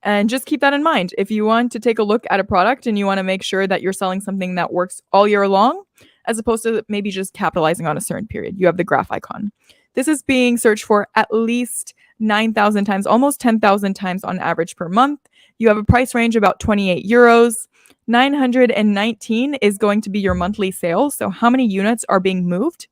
And just keep that in mind. If you want to take a look at a product and you want to make sure that you're selling something that works all year long, as opposed to maybe just capitalizing on a certain period, you have the graph icon. This is being searched for at least 9,000 times, almost 10,000 times on average per month. You have a price range about 28 euros. 919 is going to be your monthly sales. So how many units are being moved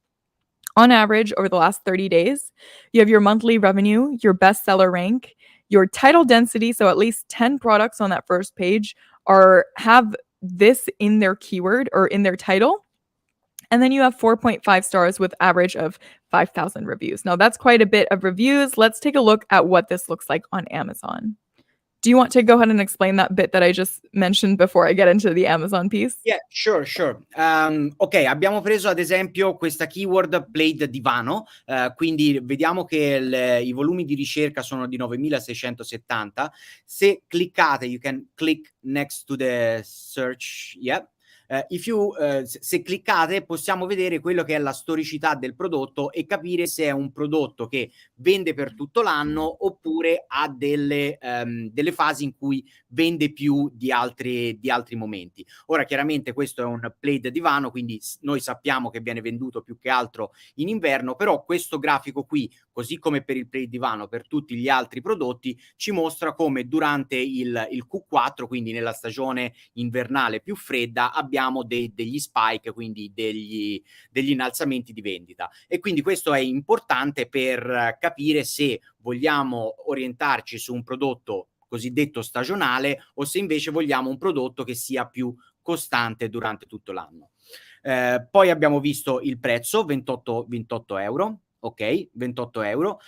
on average over the last 30 days? You have your monthly revenue, your bestseller rank, your title density. So at least 10 products on that first page have this in their keyword or in their title. And then you have 4.5 stars with average of 5,000 reviews. Now that's quite a bit of reviews. Let's take a look at what this looks like on Amazon. Do you want to go ahead and explain that bit that I just mentioned before I get into the Amazon piece? Yeah, sure. Ok, abbiamo preso ad esempio questa keyword played divano, quindi vediamo che i volumi di ricerca sono di 9.670. Se cliccate, you can click next to the search, yeah. Se cliccate possiamo vedere quello che è la storicità del prodotto e capire se è un prodotto che vende per tutto l'anno oppure ha delle fasi in cui vende più di altri momenti. Ora chiaramente questo è un played divano, quindi noi sappiamo che viene venduto più che altro in inverno, però questo grafico qui, così come per il played divano, per tutti gli altri prodotti, ci mostra come durante il Q4, quindi nella stagione invernale più fredda, abbiamo degli spike, quindi degli innalzamenti di vendita. E quindi questo è importante per capire se vogliamo orientarci su un prodotto cosiddetto stagionale o se invece vogliamo un prodotto che sia più costante durante tutto l'anno. Poi abbiamo visto il prezzo, 28 euro. Ok, 28 euro,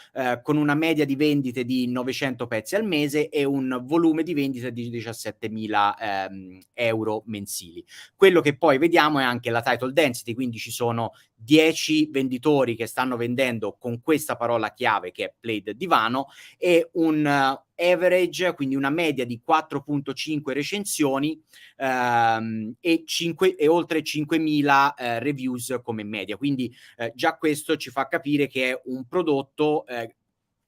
con una media di vendite di 900 pezzi al mese e un volume di vendita di 17.000 euro mensili. Quello che poi vediamo è anche la title density, quindi ci sono 10 venditori che stanno vendendo con questa parola chiave che è played divano e un average, quindi una media di 4.5 recensioni e oltre 5.000 reviews come media. Quindi già questo ci fa capire che è un prodotto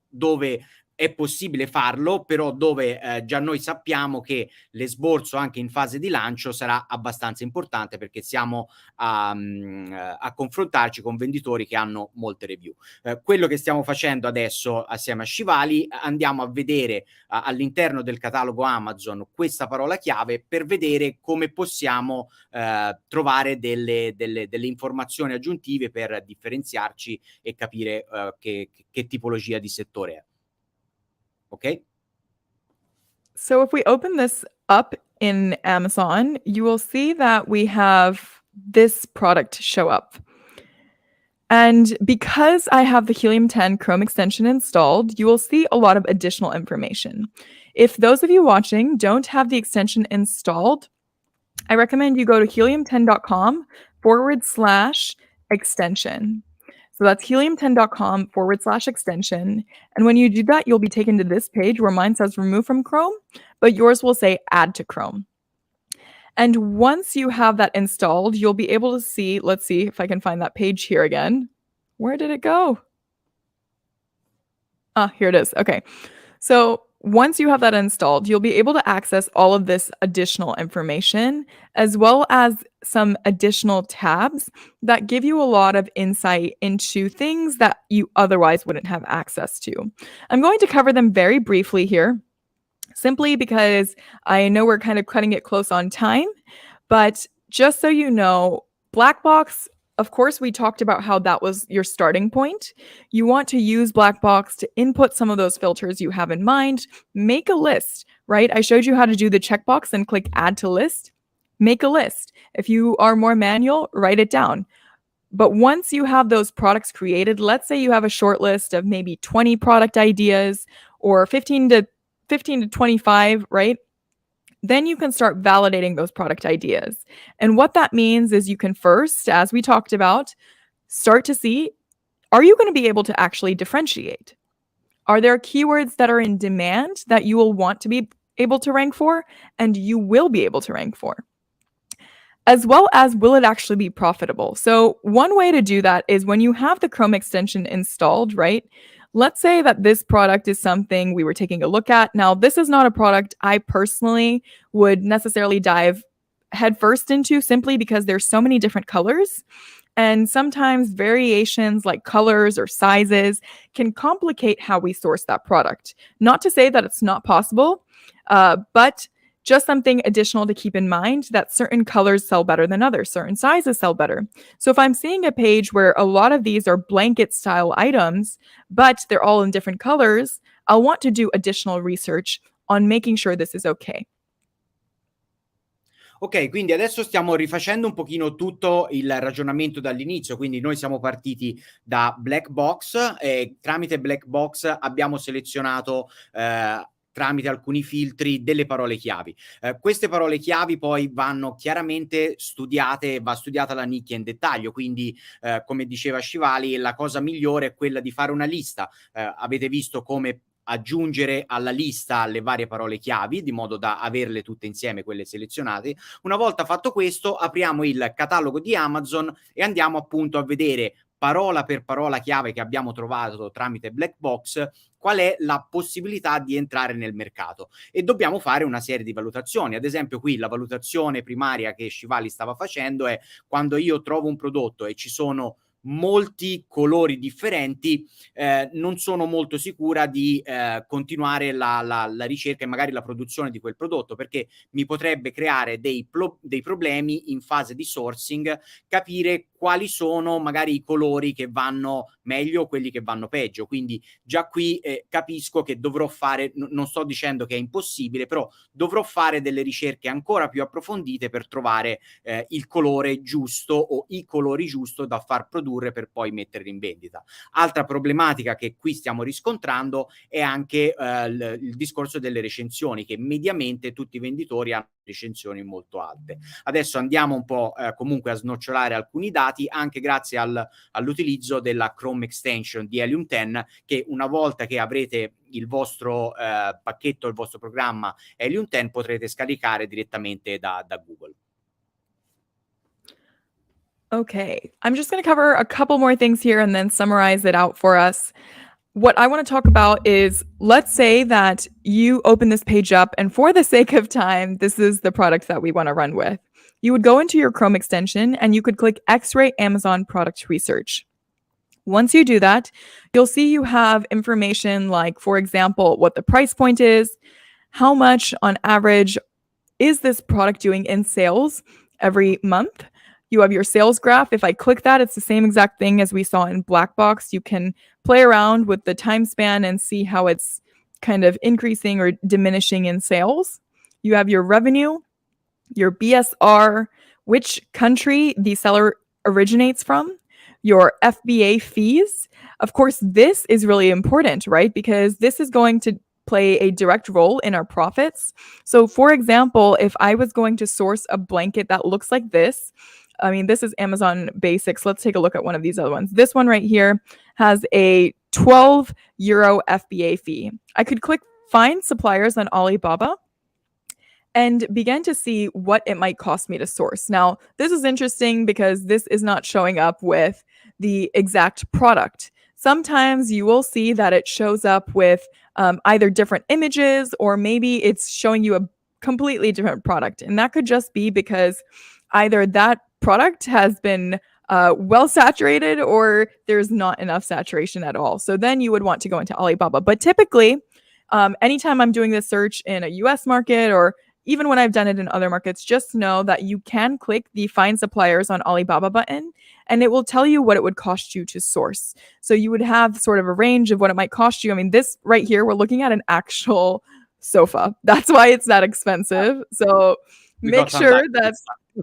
dove è possibile farlo, però dove già noi sappiamo che l'esborso anche in fase di lancio sarà abbastanza importante perché siamo a confrontarci con venditori che hanno molte review. Quello che stiamo facendo adesso assieme a Shivali, andiamo a vedere all'interno del catalogo Amazon questa parola chiave per vedere come possiamo trovare delle informazioni aggiuntive per differenziarci e capire che tipologia di settore è. Okay. So if we open this up in Amazon, you will see that we have this product show up. And because I have the Helium10 Chrome extension installed, you will see a lot of additional information. If those of you watching don't have the extension installed, I recommend you go to helium10.com/extension. So that's helium10.com/extension. And when you do that, you'll be taken to this page where mine says remove from Chrome, but yours will say add to Chrome. And once you have that installed, you'll be able to see, let's see if I can find that page here again. Where did it go? Here it is. Okay. So once you have that installed, you'll be able to access all of this additional information, as well as some additional tabs that give you a lot of insight into things that you otherwise wouldn't have access to. I'm going to cover them very briefly here, simply because I know we're kind of cutting it close on time, but just so you know, Blackbox, of course, we talked about how that was your starting point. You want to use Blackbox to input some of those filters you have in mind. Make a list, right? I showed you how to do the checkbox and click add to list. make a list. If you are more manual, write it down. But once you have those products created, let's say you have a short list of maybe 20 product ideas or 15 to 25, right? Then you can start validating those product ideas. And what that means is you can first, as we talked about, start to see, are you going to be able to actually differentiate? Are there keywords that are in demand that you will want to be able to rank for and you will be able to rank for? As well as, will it actually be profitable? So one way to do that is when you have the Chrome extension installed, right? Let's say that this product is something we were taking a look at. Now, this is not a product I personally would necessarily dive headfirst into, simply because there's so many different colors. And sometimes variations like colors or sizes can complicate how we source that product. Not to say that it's not possible, but just something additional to keep in mind, that certain colors sell better than others, certain sizes sell better. So if I'm seeing a page where a lot of these are blanket style items, but they're all in different colors, I'll want to do additional research on making sure this is okay. Ok, quindi adesso stiamo rifacendo un pochino tutto il ragionamento dall'inizio, quindi noi siamo partiti da black box e tramite black box abbiamo selezionato tramite alcuni filtri delle parole chiavi. Queste parole chiavi poi vanno chiaramente studiate, va studiata la nicchia in dettaglio, quindi come diceva Shivali, la cosa migliore è quella di fare una lista. Avete visto come aggiungere alla lista le varie parole chiavi di modo da averle tutte insieme, quelle selezionate. Una volta fatto questo, apriamo il catalogo di Amazon e andiamo appunto a vedere parola per parola chiave che abbiamo trovato tramite black box qual è la possibilità di entrare nel mercato, e dobbiamo fare una serie di valutazioni. Ad esempio qui la valutazione primaria che Shivali stava facendo è: quando io trovo un prodotto e ci sono molti colori differenti, non sono molto sicura di continuare la ricerca e magari la produzione di quel prodotto, perché mi potrebbe creare dei problemi in fase di sourcing, capire quali sono magari i colori che vanno meglio o quelli che vanno peggio. Quindi già qui capisco che dovrò fare, non sto dicendo che è impossibile, però dovrò fare delle ricerche ancora più approfondite per trovare il colore giusto o i colori giusto da far produrre per poi mettere in vendita. Altra problematica che qui stiamo riscontrando è anche il discorso delle recensioni, che mediamente tutti i venditori hanno recensioni molto alte. Adesso andiamo un po' comunque a snocciolare alcuni dati, anche grazie all'utilizzo della Chrome extension di Helium10, che una volta che avrete il vostro pacchetto, il vostro programma Helium10, potrete scaricare direttamente da Google. Okay, I'm just going to cover a couple more things here and then summarize it out for us. What I want to talk about is, let's say that you open this page up and for the sake of time, this is the product that we want to run with. You would go into your Chrome extension and you could click X-ray Amazon product research. Once you do that, you'll see you have information like, for example, what the price point is, how much on average is this product doing in sales every month. You have your sales graph. If I click that, it's the same exact thing as we saw in Black Box. You can play around with the time span and see how it's kind of increasing or diminishing in sales. You have your revenue, your BSR, which country the seller originates from, your FBA fees. Of course, this is really important, right? Because this is going to play a direct role in our profits. So for example, if I was going to source a blanket that looks like this, I mean, this is Amazon Basics. Let's take a look at one of these other ones. This one right here has a 12 euro FBA fee. I could click find suppliers on Alibaba and begin to see what it might cost me to source. Now, this is interesting because this is not showing up with the exact product. Sometimes you will see that it shows up with either different images, or maybe it's showing you a completely different product. And that could just be because either that product has been well saturated or there's not enough saturation at all. So then you would want to go into Alibaba. But typically, anytime I'm doing this search in a US market, or even when I've done it in other markets, just know that you can click the Find Suppliers on Alibaba button, and it will tell you what it would cost you to source. So you would have sort of a range of what it might cost you. I mean, this right here, we're looking at an actual sofa. That's why it's that expensive. So make got some sure time.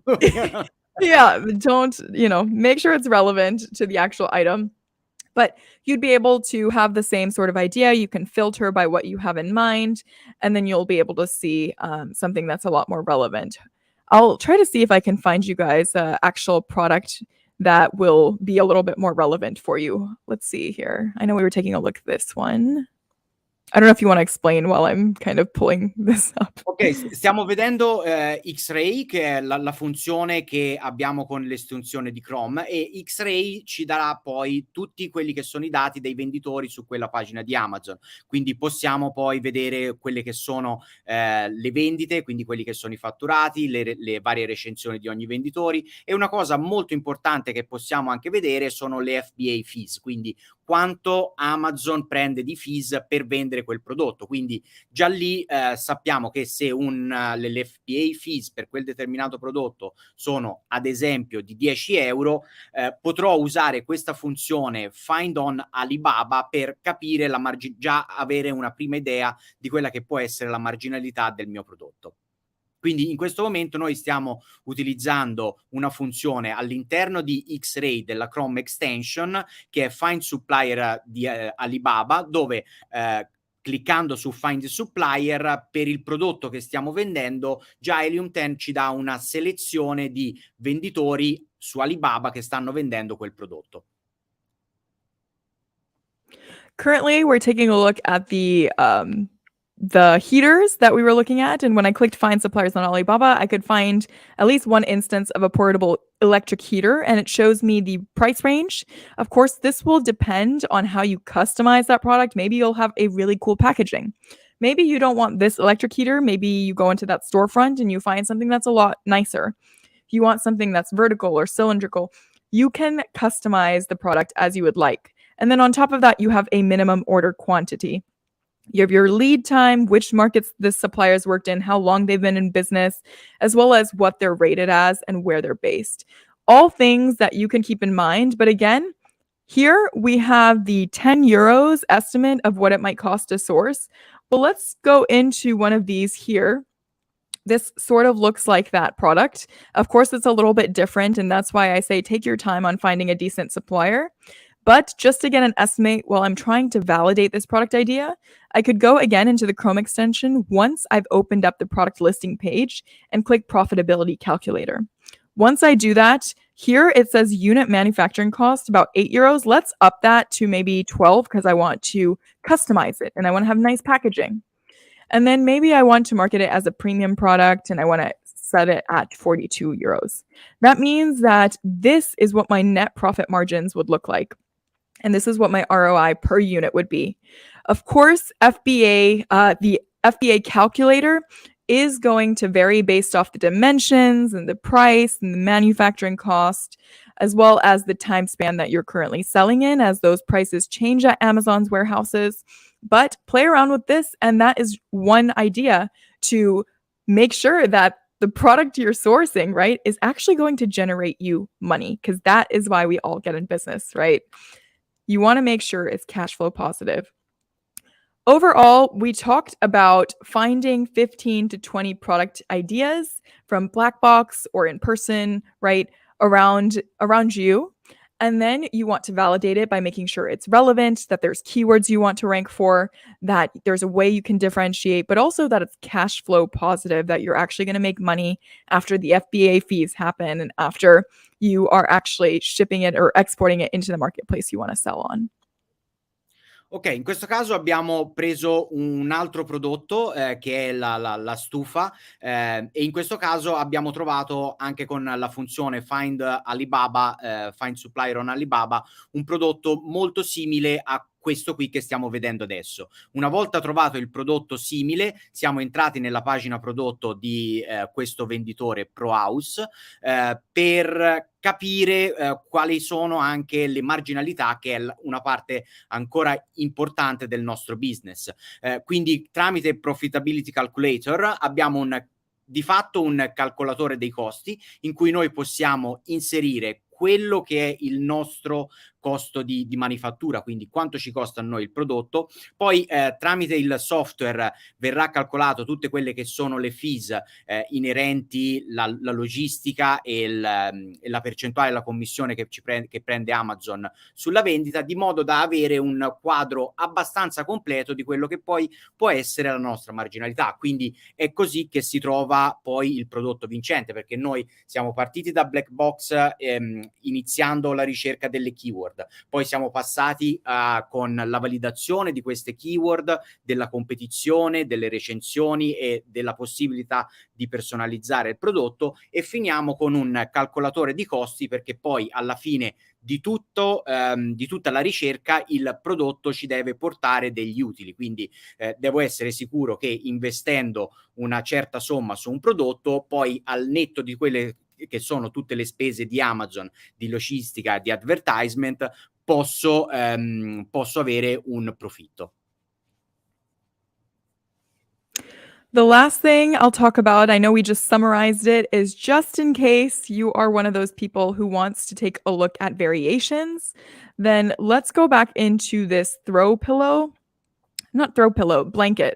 that yeah, don't, make sure it's relevant to the actual item. But you'd be able to have the same sort of idea. You can filter by what you have in mind, and then you'll be able to see something that's a lot more relevant. I'll try to see if I can find you guys an actual product that will be a little bit more relevant for you. Let's see here. I know we were taking a look at this one. I don't know if you want to explain while I'm kind of pulling this up. Ok, stiamo vedendo X-Ray, che è la funzione che abbiamo con l'estensione di Chrome, e X-Ray ci darà poi tutti quelli che sono i dati dei venditori su quella pagina di Amazon. Quindi possiamo poi vedere quelle che sono le vendite, quindi quelli che sono i fatturati, le varie recensioni di ogni venditore. E una cosa molto importante che possiamo anche vedere sono le FBA fees, quindi quanto Amazon prende di fees per vendere quel prodotto. Quindi già lì sappiamo che se le FBA fees per quel determinato prodotto sono ad esempio di 10 euro, potrò usare questa funzione Find on Alibaba per capire già avere una prima idea di quella che può essere la marginalità del mio prodotto. Quindi in questo momento noi stiamo utilizzando una funzione all'interno di X-Ray della Chrome extension, che è Find Supplier di Alibaba, dove cliccando su Find Supplier per il prodotto che stiamo vendendo, già Helium10 ci dà una selezione di venditori su Alibaba che stanno vendendo quel prodotto. Currently, we're taking a look at the heaters that we were looking at, and when I clicked find suppliers on Alibaba, I could find at least one instance of a portable electric heater, and it shows me the price range. Of course, this will depend on how you customize that product. Maybe you'll have a really cool packaging. Maybe you don't want this electric heater. Maybe you go into that storefront and you find something that's a lot nicer. If you want something that's vertical or cylindrical, you can customize the product as you would like. And then on top of that, you have a minimum order quantity. You have your lead time, which markets the supplier's worked in, how long they've been in business, as well as what they're rated as and where they're based. All things that you can keep in mind. But again, here we have the 10 euros estimate of what it might cost to source. Well, let's go into one of these here. This sort of looks like that product. Of course, it's a little bit different, and that's why I say take your time on finding a decent supplier. But just to get an estimate while I'm trying to validate this product idea, I could go again into the Chrome extension once I've opened up the product listing page and click profitability calculator. Once I do that, here it says unit manufacturing cost about 8 euros. Let's up that to maybe 12 because I want to customize it and I want to have nice packaging. And then maybe I want to market it as a premium product and I want to set it at 42 euros. That means that this is what my net profit margins would look like. And this is what my ROI per unit would be. Of course, the FBA calculator is going to vary based off the dimensions and the price and the manufacturing cost, as well as the time span that you're currently selling in, as those prices change at Amazon's warehouses. But play around with this, and that is one idea to make sure that the product you're sourcing, right, is actually going to generate you money, because that is why we all get in business, right? You want to make sure it's cash flow positive. Overall, we talked about finding 15 to 20 product ideas from Black Box or in person, right, around you. And then you want to validate it by making sure it's relevant, that there's keywords you want to rank for, that there's a way you can differentiate, but also that it's cash flow positive, that you're actually going to make money after the FBA fees happen and after you are actually shipping it or exporting it into the marketplace you want to sell on. Ok, in questo caso abbiamo preso un altro prodotto che è la stufa e in questo caso abbiamo trovato anche con la funzione Find Alibaba, Find Supplier on Alibaba, un prodotto molto simile a questo qui che stiamo vedendo adesso. Una volta trovato il prodotto simile, siamo entrati nella pagina prodotto di questo venditore Pro House per capire quali sono anche le marginalità, che è una parte ancora importante del nostro business. Quindi tramite Profitability Calculator abbiamo di fatto un calcolatore dei costi in cui noi possiamo inserire quello che è il nostro costo di manifattura, quindi quanto ci costa a noi il prodotto. Poi tramite il software verrà calcolato tutte quelle che sono le fees inerenti la logistica e la percentuale, la commissione che prende Amazon sulla vendita, di modo da avere un quadro abbastanza completo di quello che poi può essere la nostra marginalità. Quindi è così che si trova poi il prodotto vincente, perché noi siamo partiti da black box iniziando la ricerca delle keyword, poi siamo passati con la validazione di queste keyword, della competizione, delle recensioni e della possibilità di personalizzare il prodotto, e finiamo con un calcolatore di costi, perché poi alla fine di tutto, di tutta la ricerca, il prodotto ci deve portare degli utili, quindi devo essere sicuro che investendo una certa somma su un prodotto, poi al netto di quelle che sono tutte le spese di Amazon, di logistica, di advertisement, posso avere un profitto. The last thing I'll talk about, I know we just summarized it, is just in case you are one of those people who wants to take a look at variations, then let's go back into this blanket,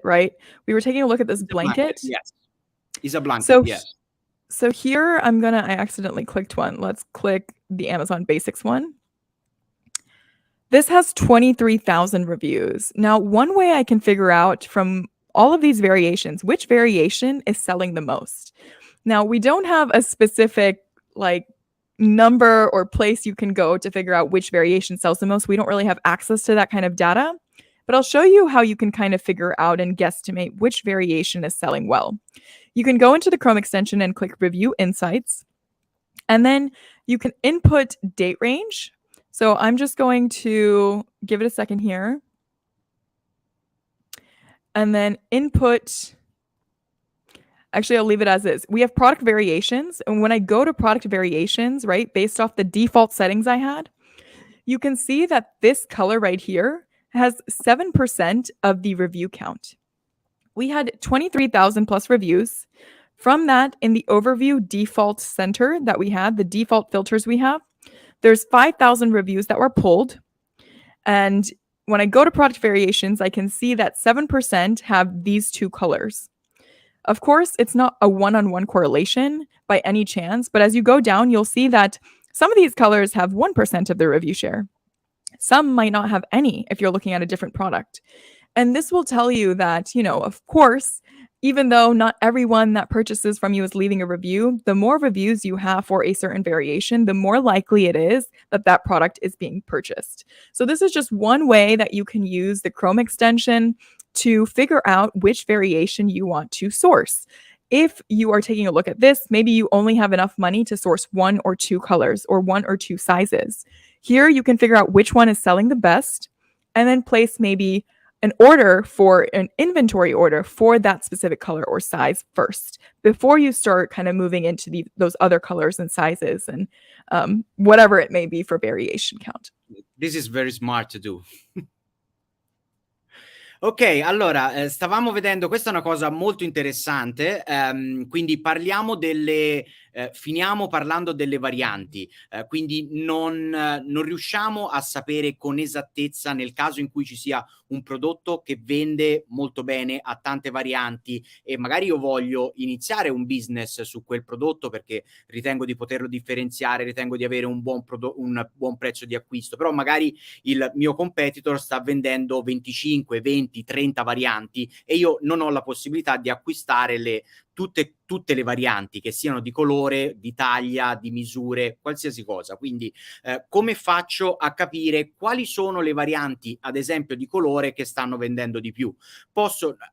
right? We were taking a look at this blanket. Yes. It's a blanket, So, yes. so here I accidentally clicked one. Let's click the Amazon Basics one. This has 23,000 reviews. Now, one way I can figure out from all of these variations, which variation is selling the most. Now, we don't have a specific number or place you can go to figure out which variation sells the most. We don't really have access to that kind of data, but I'll show you how you can kind of figure out and guesstimate which variation is selling well. You can go into the Chrome extension and click Review Insights, and then you can input date range. So I'm just going to give it a second here. And then input, actually, I'll leave it as is. We have product variations. And when I go to product variations, right, based off the default settings I had, you can see that this color right here has 7% of the review count. We had 23,000 plus reviews. From that, in the overview default center that we had, the default filters we have, there's 5,000 reviews that were pulled. And when I go to product variations, I can see that 7% have these two colors. Of course, it's not a one-on-one correlation by any chance, but as you go down, you'll see that some of these colors have 1% of the review share. Some might not have any if you're looking at a different product. And this will tell you that, of course, even though not everyone that purchases from you is leaving a review, the more reviews you have for a certain variation, the more likely it is that that product is being purchased. So this is just one way that you can use the Chrome extension to figure out which variation you want to source. If you are taking a look at this, maybe you only have enough money to source 1 or 2 colors or 1 or 2 sizes. Here you can figure out which one is selling the best and then place maybe an order for an inventory order for that specific color or size first before you start kind of moving into those other colors and sizes and whatever it may be for variation count. This is very smart to do. Ok, allora, stavamo vedendo, questa è una cosa molto interessante, quindi finiamo parlando delle varianti, quindi non riusciamo a sapere con esattezza, nel caso in cui ci sia un prodotto che vende molto bene, ha tante varianti e magari io voglio iniziare un business su quel prodotto perché ritengo di poterlo differenziare, ritengo di avere un buon prezzo di acquisto, però magari il mio competitor sta vendendo 25, 20, 30 varianti e io non ho la possibilità di acquistare tutte le varianti, che siano di colore, di taglia, di misure, qualsiasi cosa. Quindi come faccio a capire quali sono le varianti, ad esempio di colore, che stanno vendendo di più?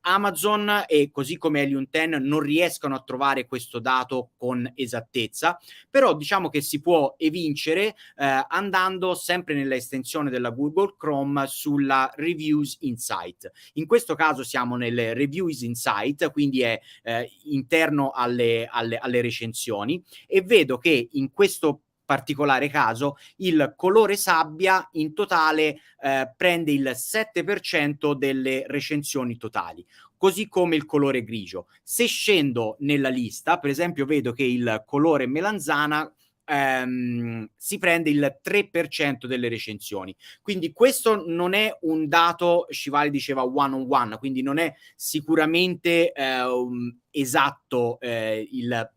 Amazon e così come Helium10 non riescono a trovare questo dato con esattezza, però diciamo che si può evincere andando sempre nella estensione della Google Chrome sulla Reviews Insight. In questo caso siamo nel Reviews Insight, quindi è interno alle recensioni, e vedo che in questo particolare caso il colore sabbia in totale prende il 7% delle recensioni totali, così come il colore grigio. Se scendo nella lista, per esempio, vedo che il colore melanzana si prende il 3% delle recensioni. Quindi questo non è un dato, Shivali diceva one on one, quindi non è sicuramente esatto il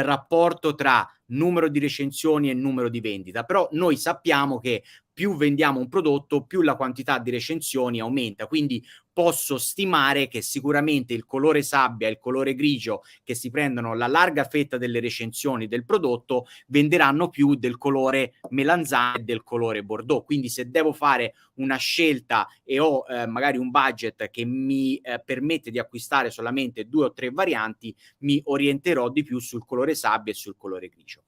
rapporto tra numero di recensioni e numero di vendita, però noi sappiamo che più vendiamo un prodotto, più la quantità di recensioni aumenta, quindi posso stimare che sicuramente il colore sabbia e il colore grigio, che si prendono la larga fetta delle recensioni del prodotto, venderanno più del colore melanzane e del colore bordeaux. Quindi se devo fare una scelta e ho magari un budget che mi permette di acquistare solamente 2 o 3 varianti, mi orienterò di più sul colore sabbia e sul colore grigio.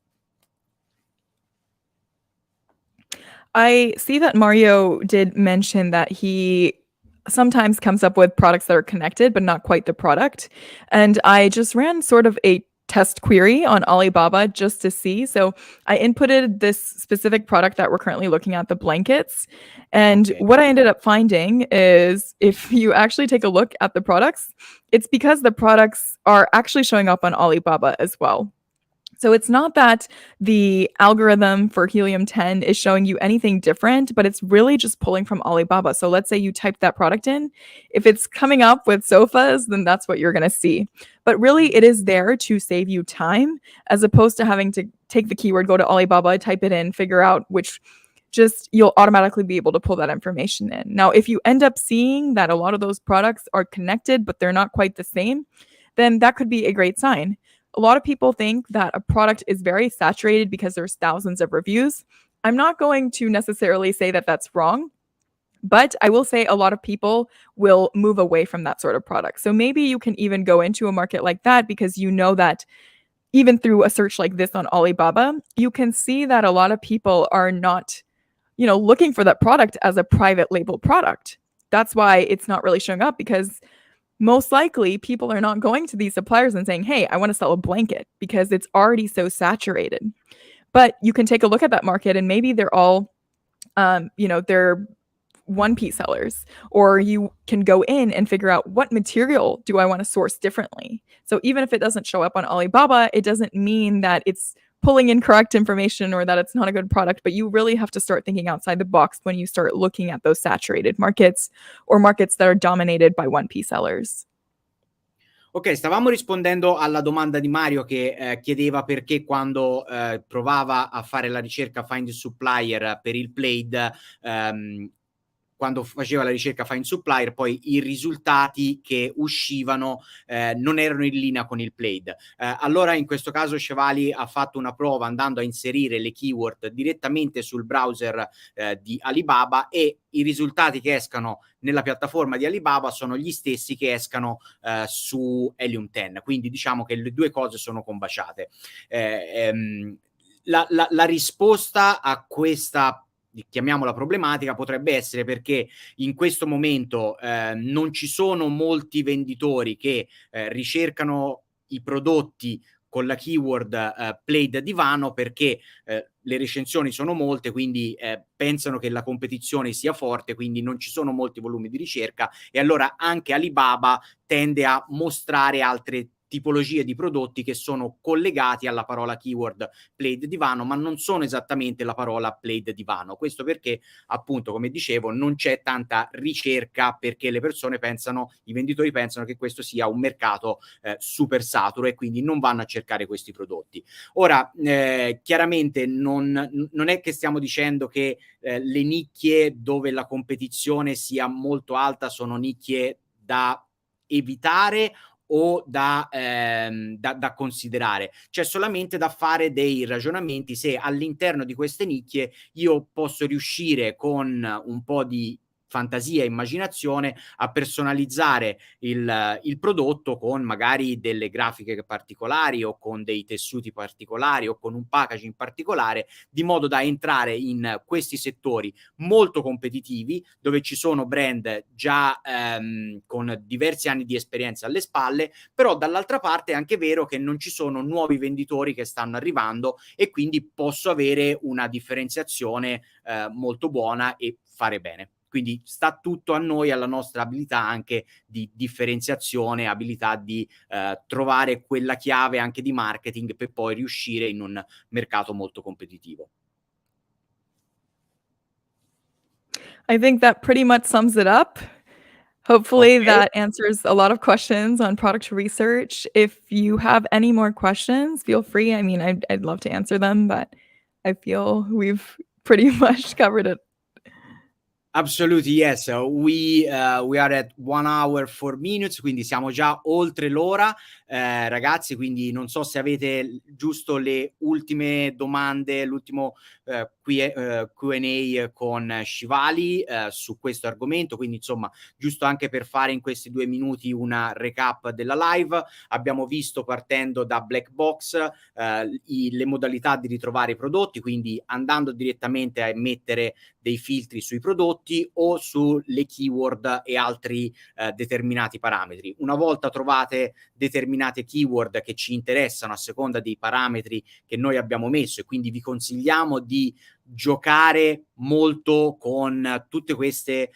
I see that Mario did mention that he sometimes comes up with products that are connected, but not quite the product. And I just ran sort of a test query on Alibaba just to see. So I inputted this specific product that we're currently looking at, the blankets. And Okay. what I ended up finding is if you actually take a look at the products, it's because the products are actually showing up on Alibaba as well. So it's not that the algorithm for Helium 10 is showing you anything different, but it's really just pulling from Alibaba. So let's say you type that product in. If it's coming up with sofas, then that's what you're going to see. But really, it is there to save you time as opposed to having to take the keyword, go to Alibaba, type it in, figure out which just you'll automatically be able to pull that information in. Now, if you end up seeing that a lot of those products are connected, but they're not quite the same, then that could be a great sign. A lot of people think that a product is very saturated because there's thousands of reviews. I'm not going to necessarily say that that's wrong, but I will say a lot of people will move away from that sort of product. So maybe you can even go into a market like that because you know that even through a search like this on Alibaba, you can see that a lot of people are not, looking for that product as a private label product. That's why it's not really showing up because most likely people are not going to these suppliers and saying, hey, I want to sell a blanket because it's already so saturated. But you can take a look at that market and maybe they're all, they're one piece sellers, or you can go in and figure out what material do I want to source differently. So even if it doesn't show up on Alibaba, it doesn't mean that it's pulling incorrect information or that it's not a good product, but you really have to start thinking outside the box when you start looking at those saturated markets or markets that are dominated by one piece sellers. Ok, stavamo rispondendo alla domanda di Mario che chiedeva perché quando provava a fare la ricerca Find Supplier per il Plaid, quando faceva la ricerca Find Supplier, poi i risultati che uscivano non erano in linea con il Plaid. Allora in questo caso Shivali ha fatto una prova andando a inserire le keyword direttamente sul browser di Alibaba e i risultati che escano nella piattaforma di Alibaba sono gli stessi che escano su Helium10, quindi diciamo che le due cose sono combaciate. La risposta a questa, chiamiamola problematica, potrebbe essere perché in questo momento non ci sono molti venditori che ricercano i prodotti con la keyword Plaid divano perché le recensioni sono molte, quindi pensano che la competizione sia forte, quindi non ci sono molti volumi di ricerca e allora anche Alibaba tende a mostrare altre tipologie di prodotti che sono collegati alla parola keyword Plaid divano, ma non sono esattamente la parola Plaid divano. Questo perché, appunto, come dicevo, non c'è tanta ricerca perché le persone pensano, i venditori pensano che questo sia un mercato super saturo e quindi non vanno a cercare questi prodotti. Ora, chiaramente non è che stiamo dicendo che le nicchie dove la competizione sia molto alta sono nicchie da evitare o da considerare. C'è solamente da fare dei ragionamenti se all'interno di queste nicchie io posso riuscire con un po' di fantasia e immaginazione a personalizzare il prodotto con magari delle grafiche particolari o con dei tessuti particolari o con un packaging particolare, di modo da entrare in questi settori molto competitivi dove ci sono brand già con diversi anni di esperienza alle spalle, però dall'altra parte è anche vero che non ci sono nuovi venditori che stanno arrivando e quindi posso avere una differenziazione molto buona e fare bene. Quindi sta tutto a noi, alla nostra abilità anche di differenziazione, abilità di trovare quella chiave anche di marketing per poi riuscire in un mercato molto competitivo. I think that pretty much sums it up. Hopefully Okay. that answers a lot of questions on product research. If you have any more questions, feel free. I mean, I'd love to answer them, but I feel we've pretty much covered it. Absolutely, yes. We are at 1 hour 4 minutes, quindi siamo già oltre l'ora, ragazzi, quindi non so se avete giusto le ultime domande, l'ultimo Q&A con Shivali su questo argomento, quindi insomma, giusto anche per fare in questi 2 minuti una recap della live. Abbiamo visto, partendo da Black Box, le modalità di ritrovare i prodotti, quindi andando direttamente a mettere dei filtri sui prodotti o sulle keyword e altri determinati parametri. Una volta trovate determinate keyword che ci interessano a seconda dei parametri che noi abbiamo messo, e quindi vi consigliamo di giocare molto con tutte queste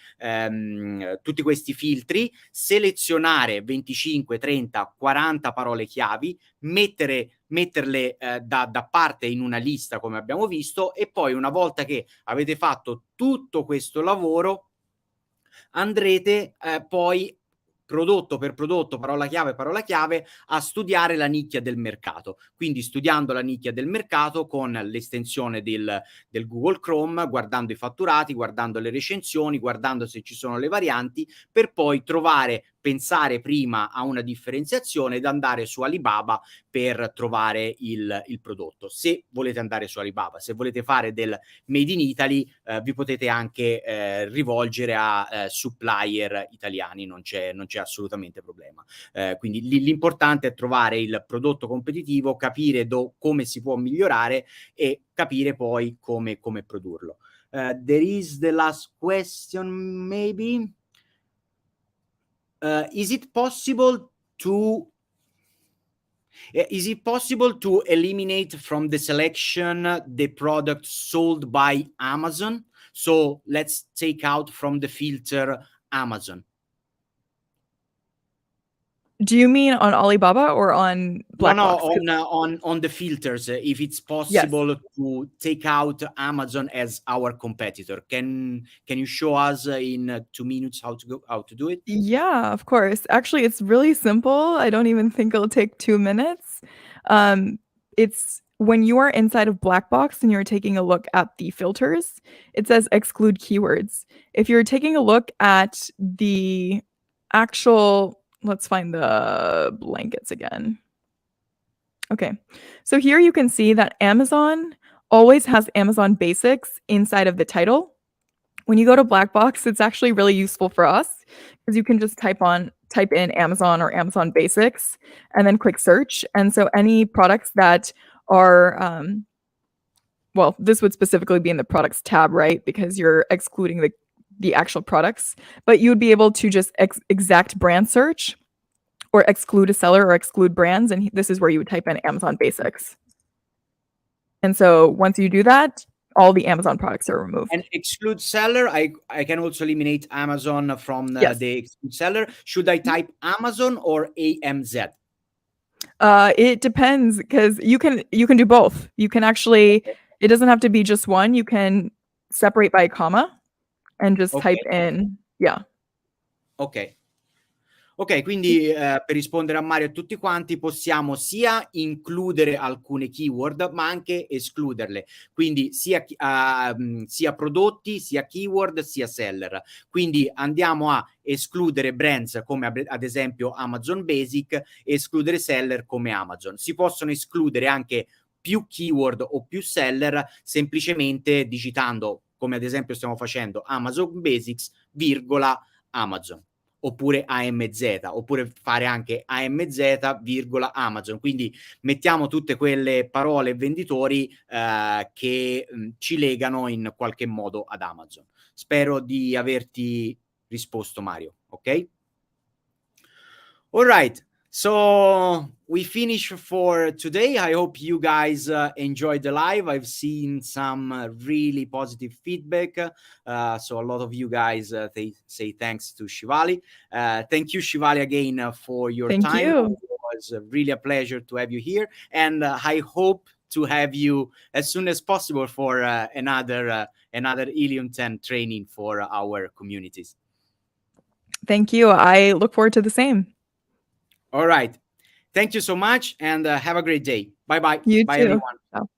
tutti questi filtri, selezionare 25, 30, 40 parole chiavi, metterle da parte in una lista come abbiamo visto, e poi una volta che avete fatto tutto questo lavoro andrete poi prodotto per prodotto, parola chiave, a studiare la nicchia del mercato. Quindi studiando la nicchia del mercato con l'estensione del Google Chrome, guardando i fatturati, guardando le recensioni, guardando se ci sono le varianti, per poi pensare prima a una differenziazione ed andare su Alibaba per trovare il prodotto. Se volete andare su Alibaba, se volete fare del Made in Italy, vi potete anche rivolgere a supplier italiani, non c'è assolutamente problema. Quindi l'importante è trovare il prodotto competitivo, capire come si può migliorare e capire poi come produrlo. There is the last question, maybe. Is it possible to eliminate from the selection the product sold by Amazon? So let's take out from the filter Amazon. Do you mean on Alibaba or on No, Black no, Box? 'Cause on the filters, if it's yes. possible to take out Amazon as our competitor. Can you show us in 2 minutes how to do it? Yeah, of course. Actually, it's really simple. I don't even think it'll take 2 minutes. It's when you are inside of Black Box and you're taking a look at the filters, it says exclude keywords. If you're taking a look at the actual, let's find the blankets again. Okay. So here you can see that Amazon always has Amazon Basics inside of the title. When you go to Black Box, it's actually really useful for us because you can just type in Amazon or Amazon Basics and then click search. And so any products that are well, this would specifically be in the products tab, right? Because you're excluding the actual products, but you would be able to just exact brand search or exclude a seller or exclude brands, and this is where you would type in Amazon Basics. And so once you do that, all the Amazon products are removed. And exclude seller, I can also eliminate Amazon from Yes. the exclude seller. Should I type Amazon or AMZ? It depends because you can do both. You can actually, it doesn't have to be just one. You can separate by a comma and just Okay. type in, yeah. Ok. Ok, quindi per rispondere a Mario e a tutti quanti, possiamo sia includere alcune keyword, ma anche escluderle. Quindi sia prodotti, sia keyword, sia seller. Quindi andiamo a escludere brands come ad esempio Amazon Basic e escludere seller come Amazon. Si possono escludere anche più keyword o più seller semplicemente digitando, come ad esempio stiamo facendo, Amazon Basics, virgola, Amazon. Oppure AMZ, oppure fare anche AMZ, virgola, Amazon. Quindi mettiamo tutte quelle parole e venditori che ci legano in qualche modo ad Amazon. Spero di averti risposto, Mario, ok? All right. So we finish for today. I hope you guys enjoyed the live. I've seen some really positive feedback. So a lot of you guys they say thanks to Shivali. Thank you, Shivali, again for your Thank time. you. It was really a pleasure to have you here. And I hope to have you as soon as possible for another Helium 10 training for our communities. Thank you. I look forward to the same. All right. Thank you so much and have a great day. Bye-bye. You Bye, too. everyone. Ciao.